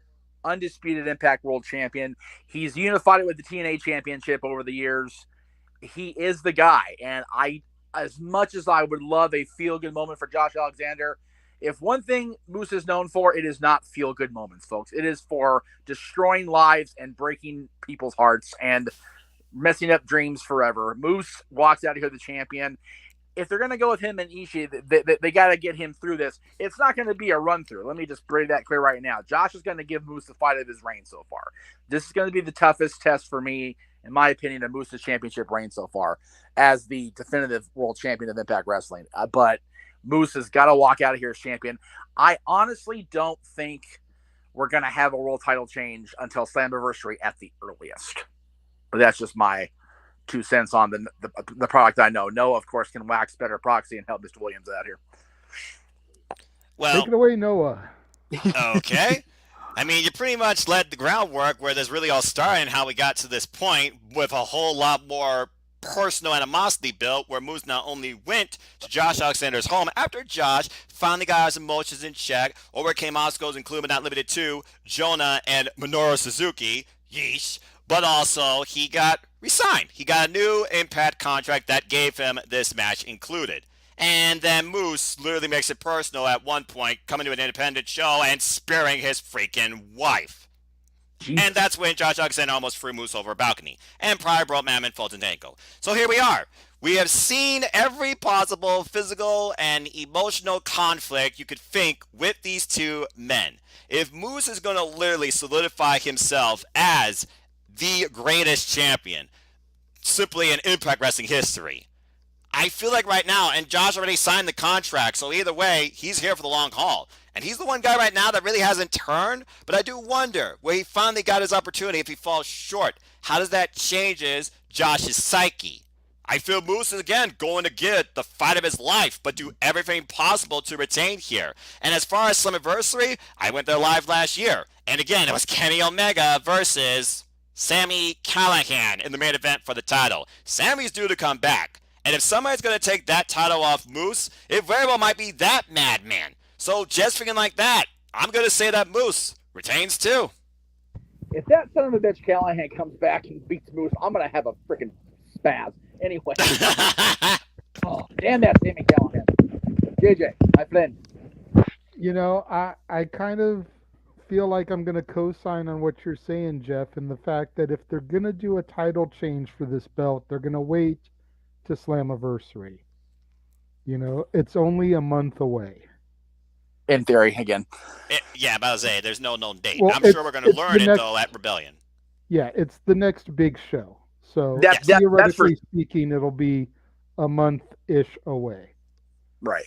undisputed Impact World Champion. He's unified it with the TNA Championship over the years. He is the guy, and as much as I would love a feel-good moment for Josh Alexander, if one thing Moose is known for, it is not feel-good moments, folks. It is for destroying lives and breaking people's hearts and messing up dreams forever. Moose walks out of here the champion. If they're going to go with him and Ishii, they got to get him through this. It's not going to be a run-through. Let me just bring that clear right now. Josh is going to give Moose the fight of his reign so far. This is going to be the toughest test for me, in my opinion, of Moose's championship reign so far as the definitive world champion of Impact Wrestling. But Moose has got to walk out of here as champion. I honestly don't think we're going to have a world title change until Slammiversary at the earliest. But that's just my 2 cents on the product I know. Noah, of course, can wax better proxy and help Mr. Williams out here. Well, take it away, Noah. Okay. I mean, you pretty much led the groundwork where this really all started and how we got to this point with a whole lot more personal animosity built, where Moose not only went to Josh Alexander's home after Josh finally got his emotions in check, overcame Oscos, including but not limited to Jonah and Minoru Suzuki, yeesh, but also he got re-signed. He got a new Impact contract that gave him this match included. And then Moose literally makes it personal at one point, coming to an independent show and spearing his freaking wife. Jeez. And that's when Josh Alexander almost threw Moose over a balcony. And Pryor brought Mammon Fulton ankle. So here we are. We have seen every possible physical and emotional conflict you could think with these two men. If Moose is going to literally solidify himself as the greatest champion, simply in Impact Wrestling history, I feel like right now, and Josh already signed the contract, so either way, he's here for the long haul. And he's the one guy right now that really hasn't turned, but I do wonder where he finally got his opportunity if he falls short. How does that changes Josh's psyche? I feel Moose is, again, going to get the fight of his life, but do everything possible to retain here. And as far as Slammiversary, I went there live last year. And again, it was Kenny Omega versus Sami Callihan in the main event for the title. Sami's due to come back. And if somebody's going to take that title off Moose, it very well might be that madman. So just thinking like that, I'm going to say that Moose retains too. If that son of a bitch Callahan comes back and beats Moose, I'm going to have a freaking spaz. Anyway. Oh, damn that Sami Callahan. JJ, my friend. You know, I kind of feel like I'm going to co-sign on what you're saying, Jeff, and the fact that if they're going to do a title change for this belt, they're going to wait to Slammiversary. You know, it's only a month away. In theory, again. Yeah, about to say, there's no known date. Well, I'm sure we're going to learn it, though, at Rebellion. Yeah, it's the next big show. So, theoretically theoretically speaking, it'll be a month-ish away. Right.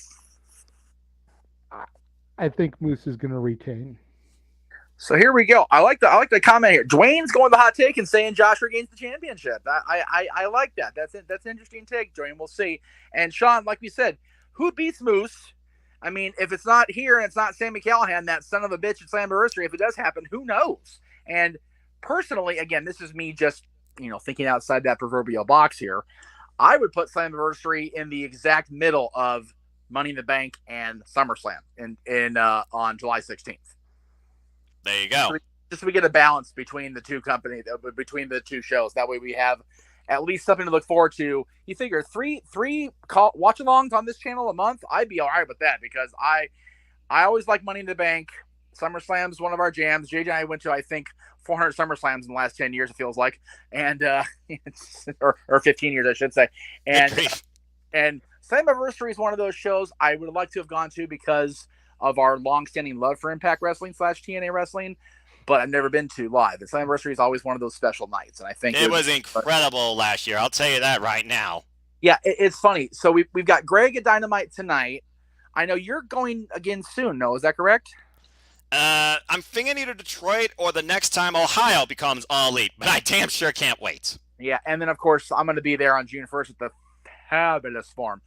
I think Moose is going to retain. So here we go. I like the comment here. Dwayne's going the hot take and saying Josh regains the championship. I like that. That's an interesting take, Dwayne. We'll see. And Sean, like we said, who beats Moose? I mean, if it's not here and it's not Sami Callihan, that son of a bitch at Slammiversary, if it does happen, who knows? And personally, again, this is me just, thinking outside that proverbial box here. I would put Slammiversary in the exact middle of Money in the Bank and SummerSlam on July 16th. There you go. Just so we get a balance between the two companies, between the two shows. That way we have at least something to look forward to. You figure three watch-alongs on this channel a month, I'd be all right with that because I always like Money in the Bank. SummerSlam's one of our jams. JJ and I went to, I think, 400 SummerSlams in the last 10 years, it feels like, and or 15 years, I should say. And Slammiversary is one of those shows I would like to have gone to because of our long-standing love for Impact Wrestling / TNA Wrestling, but I've never been to live. Its anniversary is always one of those special nights, and I think It was incredible last year. I'll tell you that right now. Yeah, it's funny. So we've got Greg at Dynamite tonight. I know you're going again soon. No, is that correct? I'm thinking either Detroit or the next time Ohio becomes All Elite, but I damn sure can't wait. Yeah, and then of course I'm going to be there on June 1st at the fabulous Farm.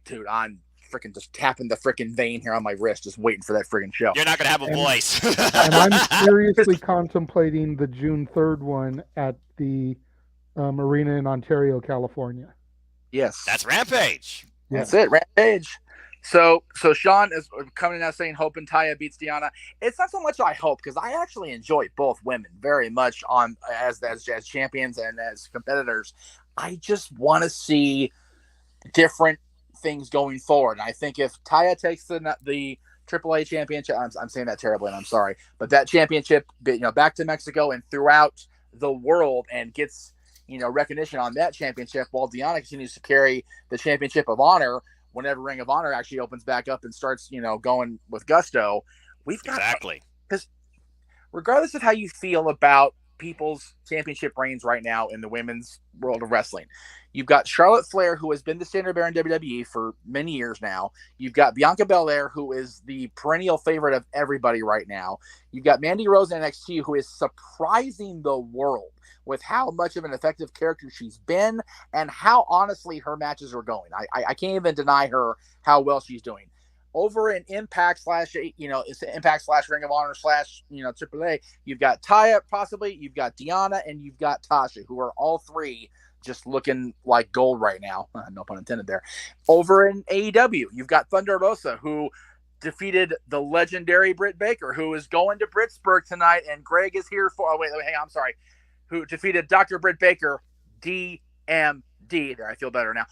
Dude, I'm freaking just tapping the freaking vein here on my wrist, just waiting for that freaking show. You're not going to have a voice. And I'm seriously contemplating the June 3rd one at the arena in Ontario, California. Yes, that's Rampage. That's it, Rampage. So Sean is coming in out saying hope and Taya beats Deanna. It's not so much I hope, because I actually enjoy both women very much as champions and as competitors. I just want to see different things going forward. And I think if Taya takes the AAA championship, I'm saying that terribly, and I'm sorry, but that championship, back to Mexico and throughout the world, and gets recognition on that championship, while Deanna continues to carry the championship of honor whenever Ring of Honor actually opens back up and starts, going with gusto. We've got, exactly, because regardless of how you feel about people's championship reigns right now in the women's world of wrestling, you've got Charlotte Flair, who has been the standard bearer in WWE for many years now. You've got Bianca Belair, who is the perennial favorite of everybody right now. You've got Mandy Rose in NXT, who is surprising the world with how much of an effective character she's been and how honestly her matches are going. I can't even deny her how well she's doing. Over in Impact / Impact / Ring of Honor / AAA, you've got Taya possibly, you've got Deanna, and you've got Tasha, who are all three just looking like gold right now. No pun intended there. Over in AEW, you've got Thunder Rosa, who defeated the legendary Britt Baker, who is going to Britsburg tonight, and Greg is here for. Oh wait, hang on, I'm sorry. Who defeated Dr. Britt Baker, DMD. There, I feel better now.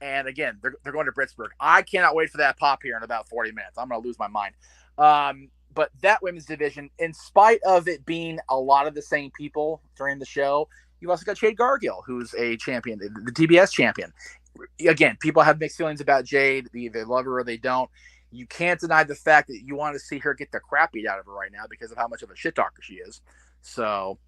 And again, they're going to Britsburg. I cannot wait for that pop here in about 40 minutes. I'm going to lose my mind. But that women's division, in spite of it being a lot of the same people during the show, you've also got Jade Gargill, who's a champion, the TBS champion. Again, people have mixed feelings about Jade. They love her or they don't. You can't deny the fact that you want to see her get the crap beat out of her right now because of how much of a shit talker she is. So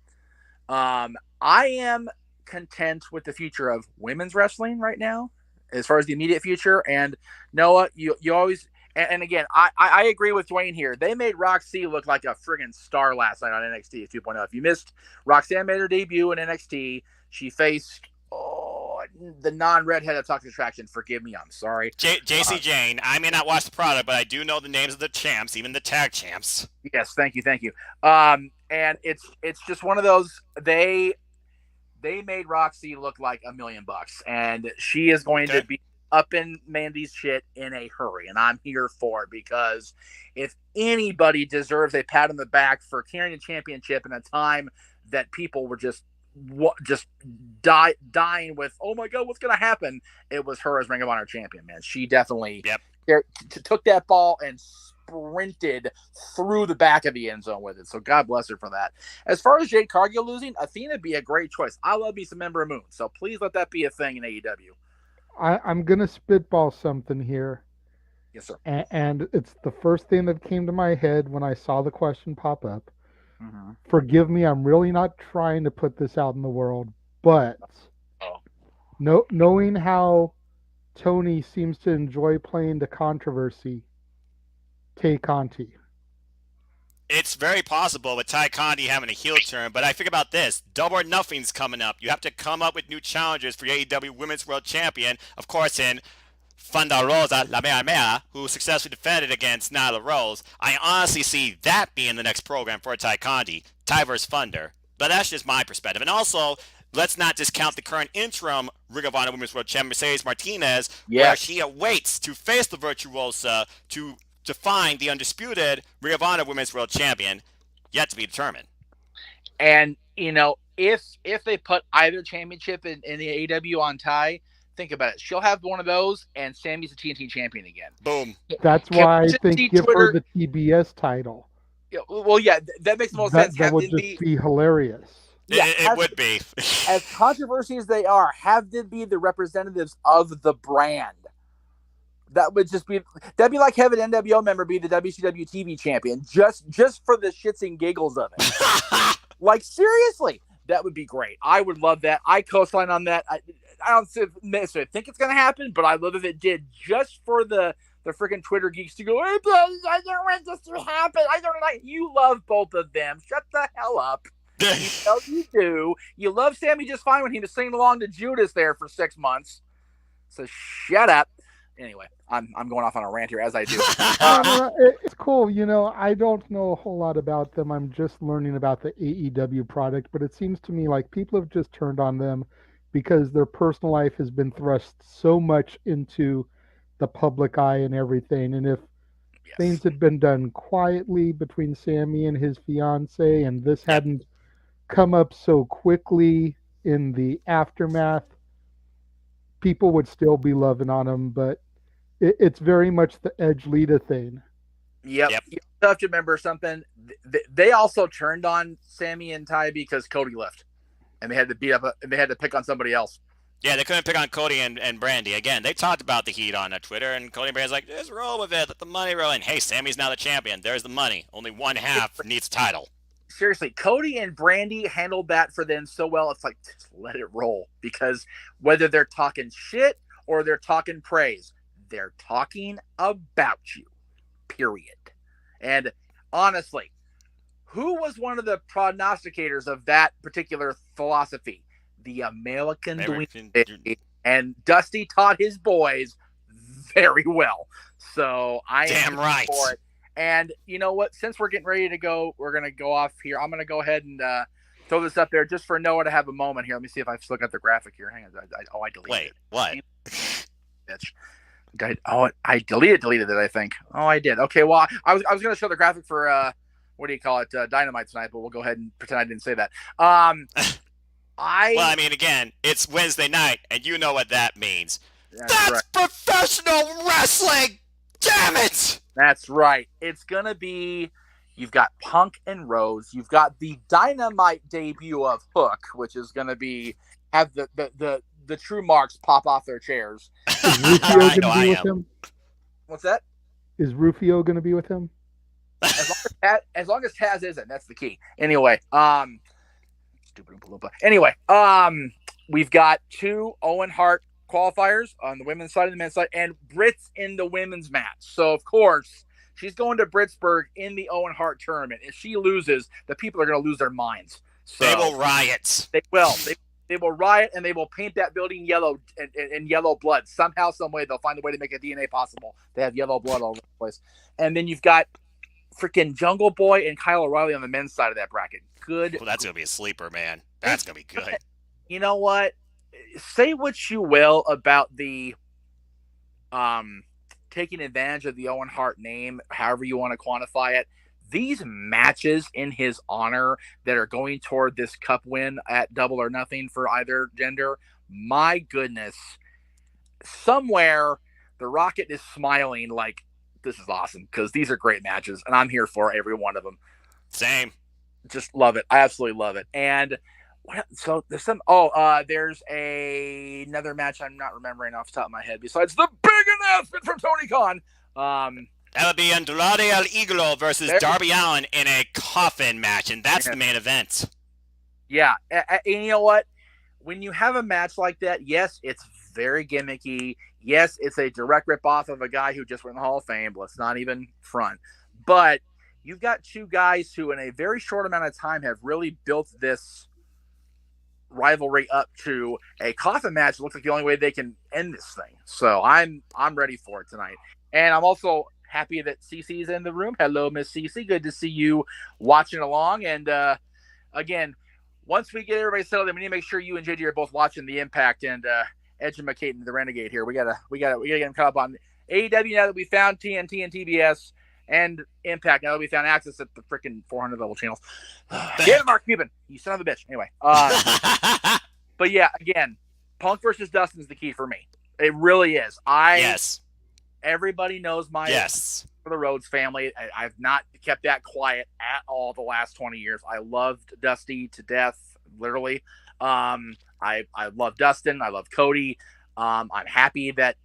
I am content with the future of women's wrestling right now, as far as the immediate future. And Noah, you always, and again, I agree with Dwayne here. They made Roxy look like a friggin' star last night on NXT 2.0. If you missed, Roxanne made her debut in NXT. She faced the non-redheaded Toxic Attraction. Forgive me, I'm sorry. JC Jane. I may not watch the product, but I do know the names of the champs, even the tag champs. Yes, thank you. And it's just one of those. They made Roxy look like $1 million, and she is going to be up in Mandy's shit in a hurry, and I'm here for it, because if anybody deserves a pat on the back for carrying a championship in a time that people were just dying with, oh my god, what's going to happen, it was her as Ring of Honor champion, man. She definitely took that ball and sprinted through the back of the end zone with it. So God bless her for that. As far as Jade Cargill losing, Athena be a great choice. I love me some Ember Moon, so please let that be a thing in AEW. I'm gonna spitball something here. Yes, sir. And it's the first thing that came to my head when I saw the question pop up. Mm-hmm. Forgive me, I'm really not trying to put this out in the world, but knowing how Tony seems to enjoy playing the controversy, Tay Conti. It's very possible with Ty Conti having a heel turn, but I think about this. Double or Nothing's coming up. You have to come up with new challengers for AEW Women's World Champion. Of course, in Thunder Rosa, La Mea Mea, who successfully defended against Nyla Rose. I honestly see that being the next program for Ty Conti. Ty vs. Thunder. But that's just my perspective. And also, let's not discount the current interim Ring of Honor Women's World Champion, Mercedes Martinez, where she awaits to face the Virtuosa to find the undisputed Ring of Honor Women's World Champion, yet to be determined. And, if they put either championship in the AEW on Ty, think about it. She'll have one of those, and Sammy's the TNT champion again. Boom. That's why I think give her the TBS title. That makes the most sense. That would just be hilarious. It would be. As controversial as they are, have them be the representatives of the brand. that'd be like having an NWO member be the WCW TV champion just for the shits and giggles of it. Like, seriously, that would be great. I would love that. I co-sign on that. I don't necessarily think it's going to happen, but I love if it did, just for the freaking Twitter geeks to go, hey, I don't want this to happen. I don't like. You love both of them. Shut the hell up. You know you do. You love Sammy just fine when he was singing along to Judas there for 6 months. So shut up. Anyway, I'm going off on a rant here, as I do. It's cool. I don't know a whole lot about them. I'm just learning about the AEW product, but it seems to me like people have just turned on them because their personal life has been thrust so much into the public eye and everything. And if things had been done quietly between Sammy and his fiance, and this hadn't come up so quickly in the aftermath, people would still be loving on him, but it's very much the Edge Lita thing. Yep. You have to remember something. They also turned on Sammy and Ty because Cody left, and they had to pick on somebody else. Yeah, they couldn't pick on Cody and Brandy. Again, they talked about the heat on Twitter, and Cody and Brandy's like, just roll with it, let the money roll in. Hey, Sammy's now the champion. There's the money. Only one half needs a title. Seriously, Cody and Brandy handled that for them so well. It's like, just let it roll, because whether they're talking shit or they're talking praise, they're talking about you, period. And honestly, who was one of the prognosticators of that particular philosophy? The American Dwayne. And Dusty taught his boys very well. So I am right for it. And you know what? Since we're getting ready to go, we're going to go off here. I'm going to go ahead and throw this up there just for Noah to have a moment here. Let me see if I've still got the graphic here. Hang on. I deleted it. Wait, what? Bitch. I deleted it, I think. Oh, I did. Okay, well, I was going to show the graphic for, what do you call it, Dynamite tonight, but we'll go ahead and pretend I didn't say that. Well, I mean, again, it's Wednesday night, and you know what that means. That's right. Professional wrestling! Damn it! That's right. It's going to be, you've got Punk and Rose. You've got the Dynamite debut of Hook, which is going to be, have the true marks pop off their chairs. Is Rufio going to be with him? What's that? Is Rufio going to be with him? As long as Taz isn't, that's the key. Anyway, stupid Oompa Loompa. Anyway, we've got 2 Owen Hart qualifiers on the women's side and the men's side, and Britt's in the women's match. So, of course, she's going to Britsburg in the Owen Hart tournament. If she loses, the people are going to lose their minds. So, they will riot. They will. They will riot, and they will paint that building yellow and yellow blood. Somehow, some way, they'll find a way to make a DNA possible. They have yellow blood all over the place. And then you've got freaking Jungle Boy and Kyle O'Reilly on the men's side of that bracket. Good. Well, that's going to be a sleeper, man. That's going to be good. You know what? Say what you will about the taking advantage of the Owen Hart name, however you want to quantify it. These matches in his honor that are going toward this cup win at Double or Nothing for either gender, my goodness, somewhere the Rocket is smiling like, this is awesome, because these are great matches, and I'm here for every one of them. Same. Just love it. I absolutely love it. And so there's some. There's another match I'm not remembering off the top of my head. Besides the big announcement from Tony Khan. That would be Andrade El Iglo versus Darby Allin in a coffin match, and that's the main event. Yeah, and you know what? When you have a match like that, yes, it's very gimmicky. Yes, it's a direct rip-off of a guy who just went in the Hall of Fame. Let's not even front. But you've got 2 guys who, in a very short amount of time, have really built this rivalry up to a coffin match. It looks like the only way they can end this thing. So I'm ready for it tonight. And I'm also happy that Cece's in the room. Hello, Miss Cece. Good to see you watching along. And again, once we get everybody settled in, we need to make sure you and JD are both watching the Impact and Edge and McCain, the Renegade here. We gotta get them caught up on AEW now that we found TNT and TBS, and Impact now that we found access at the freaking 400 level channels. Get it, Mark Cuban, you son of a bitch. Anyway, but yeah, again, Punk versus Dustin is the key for me. It really is. Yes. Everybody knows my for the Rhodes family. I've not kept that quiet at all the last 20 years. I loved Dusty to death, literally. I love Dustin. I love Cody. I'm happy that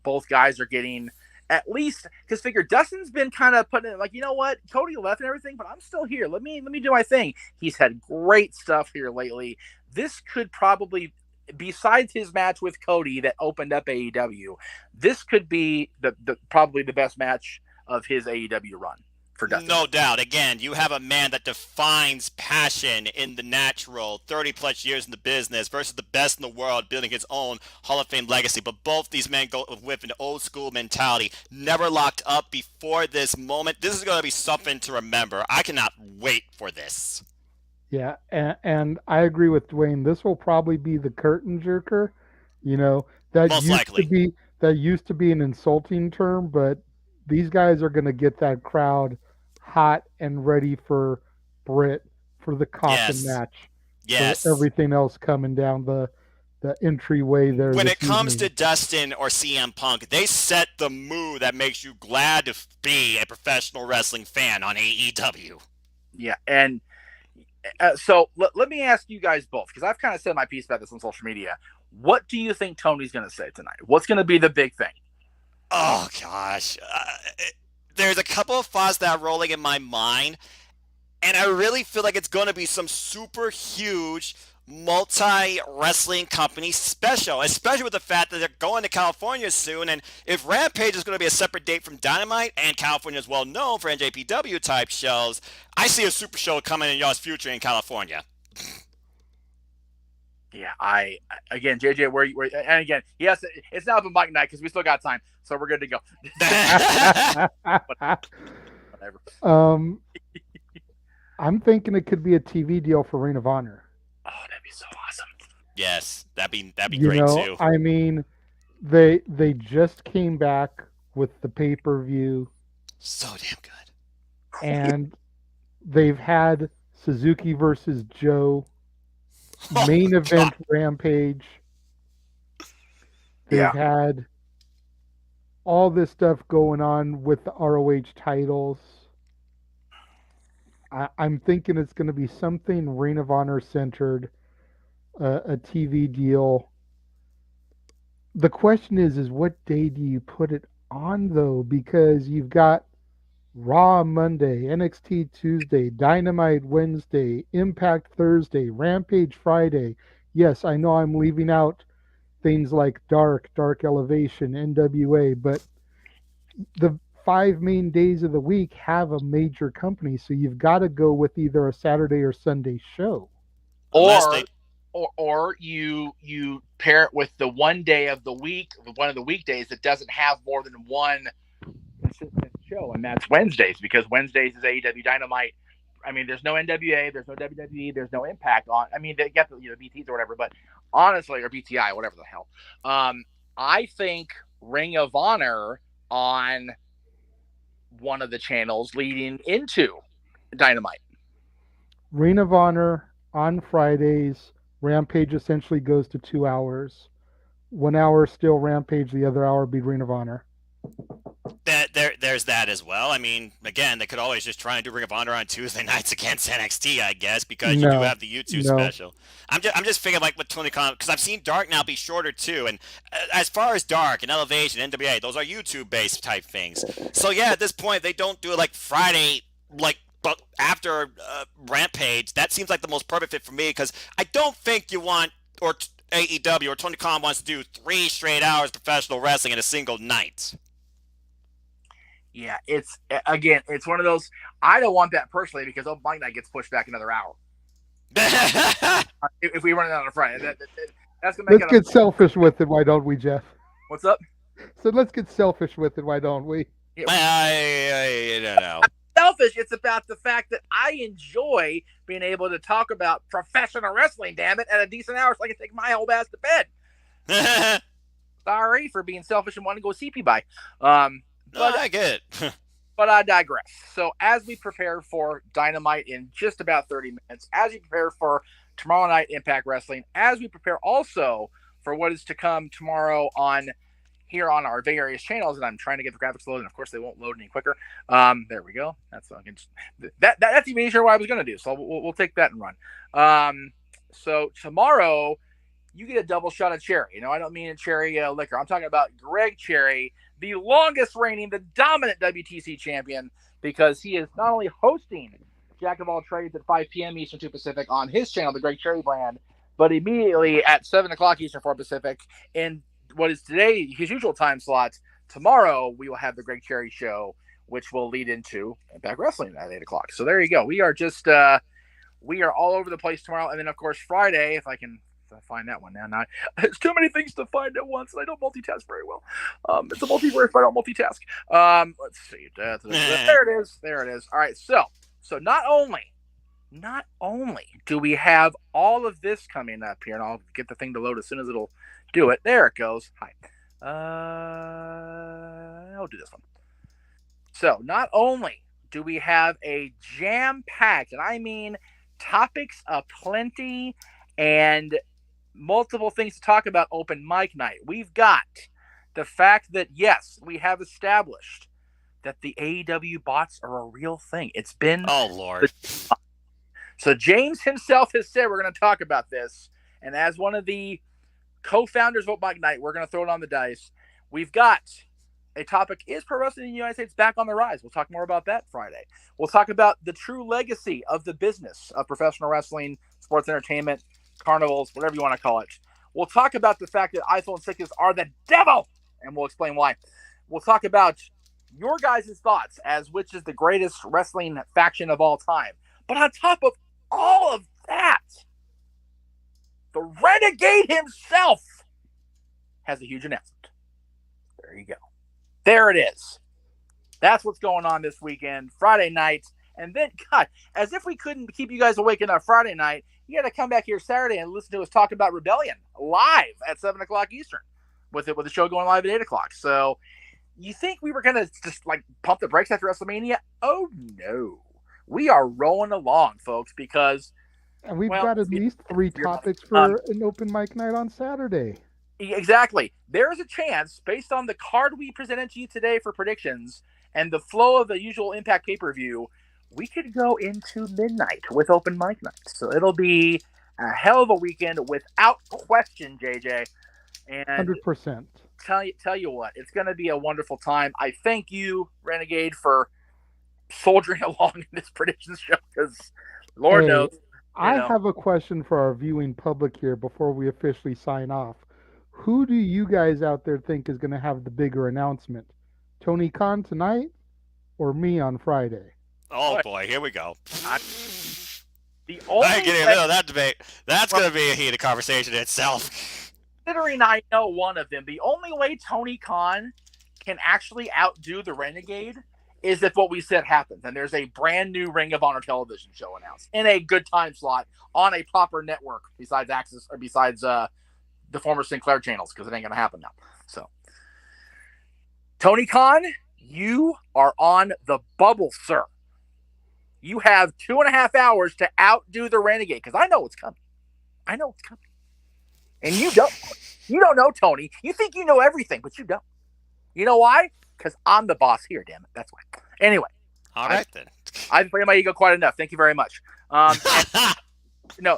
both guys are getting at least, because figure Dustin's been kind of putting it like, you know what, Cody left and everything, but I'm still here. Let me do my thing. He's had great stuff here lately. This could probably, besides his match with Cody that opened up AEW, this could be the probably the best match of his AEW run for Dustin. No doubt. Again, you have a man that defines passion in the natural, 30 plus years in the business versus the best in the world building his own Hall of Fame legacy. But both these men go with an old school mentality, never locked up before this moment. This is going to be something to remember. I cannot wait for this. Yeah, and I agree with Dwayne. This will probably be the curtain jerker. You know, that Most used likely. to be an insulting term, but these guys are going to get that crowd hot and ready for Britt, for the coffin Yes. match, Yes. for everything else coming down the entryway there. When this it comes to evening. Dustin or CM Punk, they set the mood that makes you glad to be a professional wrestling fan on AEW. Yeah, and so let me ask you guys both, because I've kind of said my piece about this on social media. What do you think Tony's going to say tonight? What's going to be the big thing? Oh, gosh. There's a couple of thoughts that are rolling in my mind, and I really feel like it's going to be some super huge multi-wrestling company special, especially with the fact that they're going to California soon. And if Rampage is going to be a separate date from Dynamite, and California is well known for NJPW type shows, I see a super show coming in y'all's future in California. Yeah, again, JJ, where and again, yes, it's not open mic night because we still got time, so we're good to go. Whatever. I'm thinking it could be a TV deal for Ring of Honor. Oh, that'd be so awesome. Yes, that'd be great too. I mean, they just came back with the pay-per-view, So damn good. and they've had Suzuki versus Joe, main event Rampage. They've had all this stuff going on with the ROH titles. I'm thinking it's going to be something Ring of Honor centered, a TV deal. The question is what day do you put it on though? Because you've got Raw Monday, NXT Tuesday, Dynamite Wednesday, Impact Thursday, Rampage Friday. Yes, I know I'm leaving out things like Dark Elevation, NWA, but the 5 main days of the week have a major company, so you've got to go with either a Saturday or Sunday show. Or you pair it with the one day of the week, one of the weekdays that doesn't have more than one consistent show, and that's Wednesdays, because Wednesdays is AEW Dynamite. I mean, there's no NWA, there's no WWE, there's no Impact on. I mean, they get the BTs or whatever, but honestly, or BTI, whatever the hell. I think Ring of Honor on one of the channels leading into Dynamite. Ring of Honor on Fridays. Rampage essentially goes to 2 hours. 1 hour still Rampage, the other hour be Ring of Honor. There's that as well. I mean, again, they could always just try and do Ring of Honor on Tuesday nights against NXT, I guess, because you do have the YouTube special. I'm just thinking like with Tony Khan, because I've seen Dark now be shorter too, and as far as Dark and Elevation, NWA, those are YouTube-based type things. So yeah, at this point, they don't do it like Friday, but after Rampage. That seems like the most perfect fit for me, because I don't think you want, or AEW or Tony Khan wants to do 3 straight hours professional wrestling in a single night. Yeah, it's one of those. I don't want that personally, because open mic night gets pushed back another hour. If we run it on a Friday, that's gonna make. Let's get selfish with it. Why don't we, Jeff? What's up? So let's get selfish with it. Why don't we? I don't know. Selfish. It's about the fact that I enjoy being able to talk about professional wrestling. Damn it, at a decent hour, so I can take my whole ass to bed. Sorry for being selfish and wanting to go CP by. But I get it. But I digress. So as we prepare for Dynamite in just about 30 minutes, as we prepare for tomorrow night Impact Wrestling, as we prepare also for what is to come tomorrow here on our various channels, and I'm trying to get the graphics loaded, and of course they won't load any quicker. There we go. That's that's even easier what I was going to do. So we'll take that and run. So tomorrow you get a double shot of cherry. You know, I don't mean a cherry liquor. I'm talking about Greg Cherry, the longest reigning, the dominant WTC champion, because he is not only hosting Jack of All Trades at 5 p.m. Eastern, 2 Pacific on his channel, the Greg Cherry brand, but immediately at 7 o'clock Eastern, 4 Pacific, in what is today his usual time slot, tomorrow we will have the Greg Cherry show, which will lead into Impact Wrestling at 8 o'clock. So there you go. We are just, we are all over the place tomorrow. And then, of course, Friday, if I can find that one now. It's too many things to find at once, and I don't multitask very well. It's a multiverse, but I don't multitask. Let's see. There it is. There it is. All right. So not only do we have all of this coming up here, and I'll get the thing to load as soon as it'll do it. There it goes. Hi. I'll do this one. So not only do we have a jam-packed, and I mean topics aplenty and multiple things to talk about open mic night. We've got the fact that, yes, we have established that the AEW bots are a real thing. It's been... Oh, Lord. So James himself has said we're going to talk about this. And as one of the co-founders of Open Mic Night, we're going to throw it on the dice. We've got a topic, is pro wrestling in the United States back on the rise? We'll talk more about that Friday. We'll talk about the true legacy of the business of professional wrestling, sports entertainment, carnivals, whatever you want to call it. We'll talk about the fact that iPhone 6s are the devil, and we'll explain why. We'll talk about your guys' thoughts as which is the greatest wrestling faction of all time. But on top of all of that, the Renegade himself has a huge announcement. There you go. There it is. That's what's going on this weekend, Friday night. And then, God, as if we couldn't keep you guys awake enough Friday night, you got to come back here Saturday and listen to us talk about Rebellion live at 7 o'clock Eastern with the show going live at 8 o'clock. So you think we were going to just like pump the brakes after WrestleMania? Oh, no. We are rolling along, folks, because... And we've got at least 3 topics for an open mic night on Saturday. Exactly. There is a chance, based on the card we presented to you today for predictions and the flow of the usual Impact pay-per-view, we could go into midnight with open mic night. So it'll be a hell of a weekend without question, JJ. And 100%. Tell you what, it's going to be a wonderful time. I thank you, Renegade, for soldiering along in this predictions show, because Lord knows. I have a question for our viewing public here before we officially sign off. Who do you guys out there think is going to have the bigger announcement? Tony Khan tonight or me on Friday? Oh, boy, here we go. I ain't getting in the middle of that debate. That's going to be a heated conversation in itself. Considering I know one of them, the only way Tony Khan can actually outdo the Renegade is if what we said happens, and there's a brand new Ring of Honor television show announced in a good time slot on a proper network besides Access or besides the former Sinclair channels, because it ain't gonna happen now. So, Tony Khan, you are on the bubble, sir. You have 2.5 hours to outdo the Renegade, because I know it's coming. I know it's coming, and you don't. You don't know, Tony. You think you know everything, but you don't. You know why? Because I'm the boss here, damn it. That's why. Anyway. All right, then. I've played my ego quite enough. Thank you very much. No.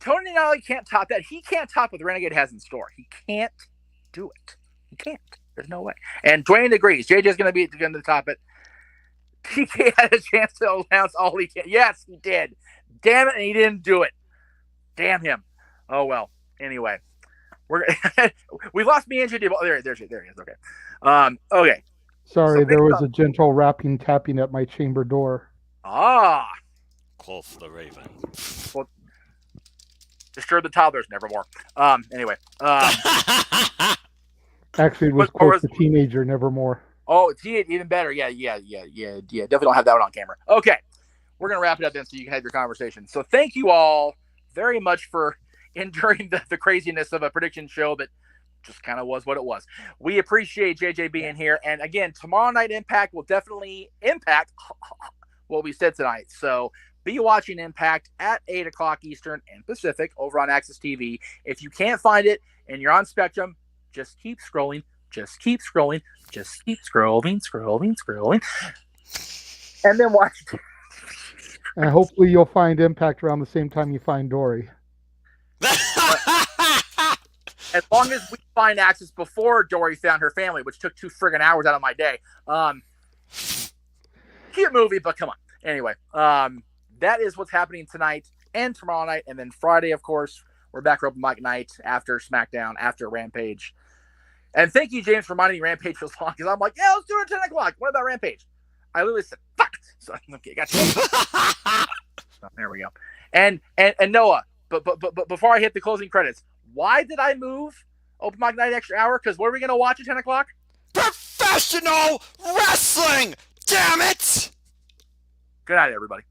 Tony not only can't top that, he can't top what the Renegade has in store. He can't do it. He can't. There's no way. And Dwayne agrees. JJ's going to top it. TK had a chance to announce all he can. Yes, he did. Damn it, and he didn't do it. Damn him. Oh, well. Anyway. We lost me and JJ. There he is. Okay. Okay. Sorry, there was a gentle rapping, tapping at my chamber door. Ah. Close the Raven. Well, disturb the toddlers, nevermore. Anyway. Actually, it was close to teenager, nevermore. Oh, even better. Yeah. Definitely don't have that one on camera. Okay. We're going to wrap it up then so you can have your conversation. So thank you all very much for enduring the craziness of a prediction show that just kind of was what it was. We appreciate JJ being here. And again, tomorrow night Impact will definitely impact what we said tonight. So be watching Impact at 8 o'clock Eastern and Pacific over on Access TV. If you can't find it and you're on Spectrum, just keep scrolling. Just keep scrolling. Just keep scrolling. And then watch. And hopefully you'll find Impact around the same time you find Dory. as long as we find access before Dory found her family, which took 2 friggin' hours out of my day. Cute movie, but come on. Anyway, that is what's happening tonight and tomorrow night, and then Friday, of course, we're back for open mic night after SmackDown, after Rampage. And thank you, James, for reminding me Rampage was long, because I'm like, yeah, let's do it at 10 o'clock. What about Rampage? I literally said, fuck. So, okay, gotcha. So, there we go. And Noah, but before I hit the closing credits, why did I move open mic night extra hour? Because what are we going to watch at 10 o'clock? Professional wrestling! Damn it! Good night, everybody.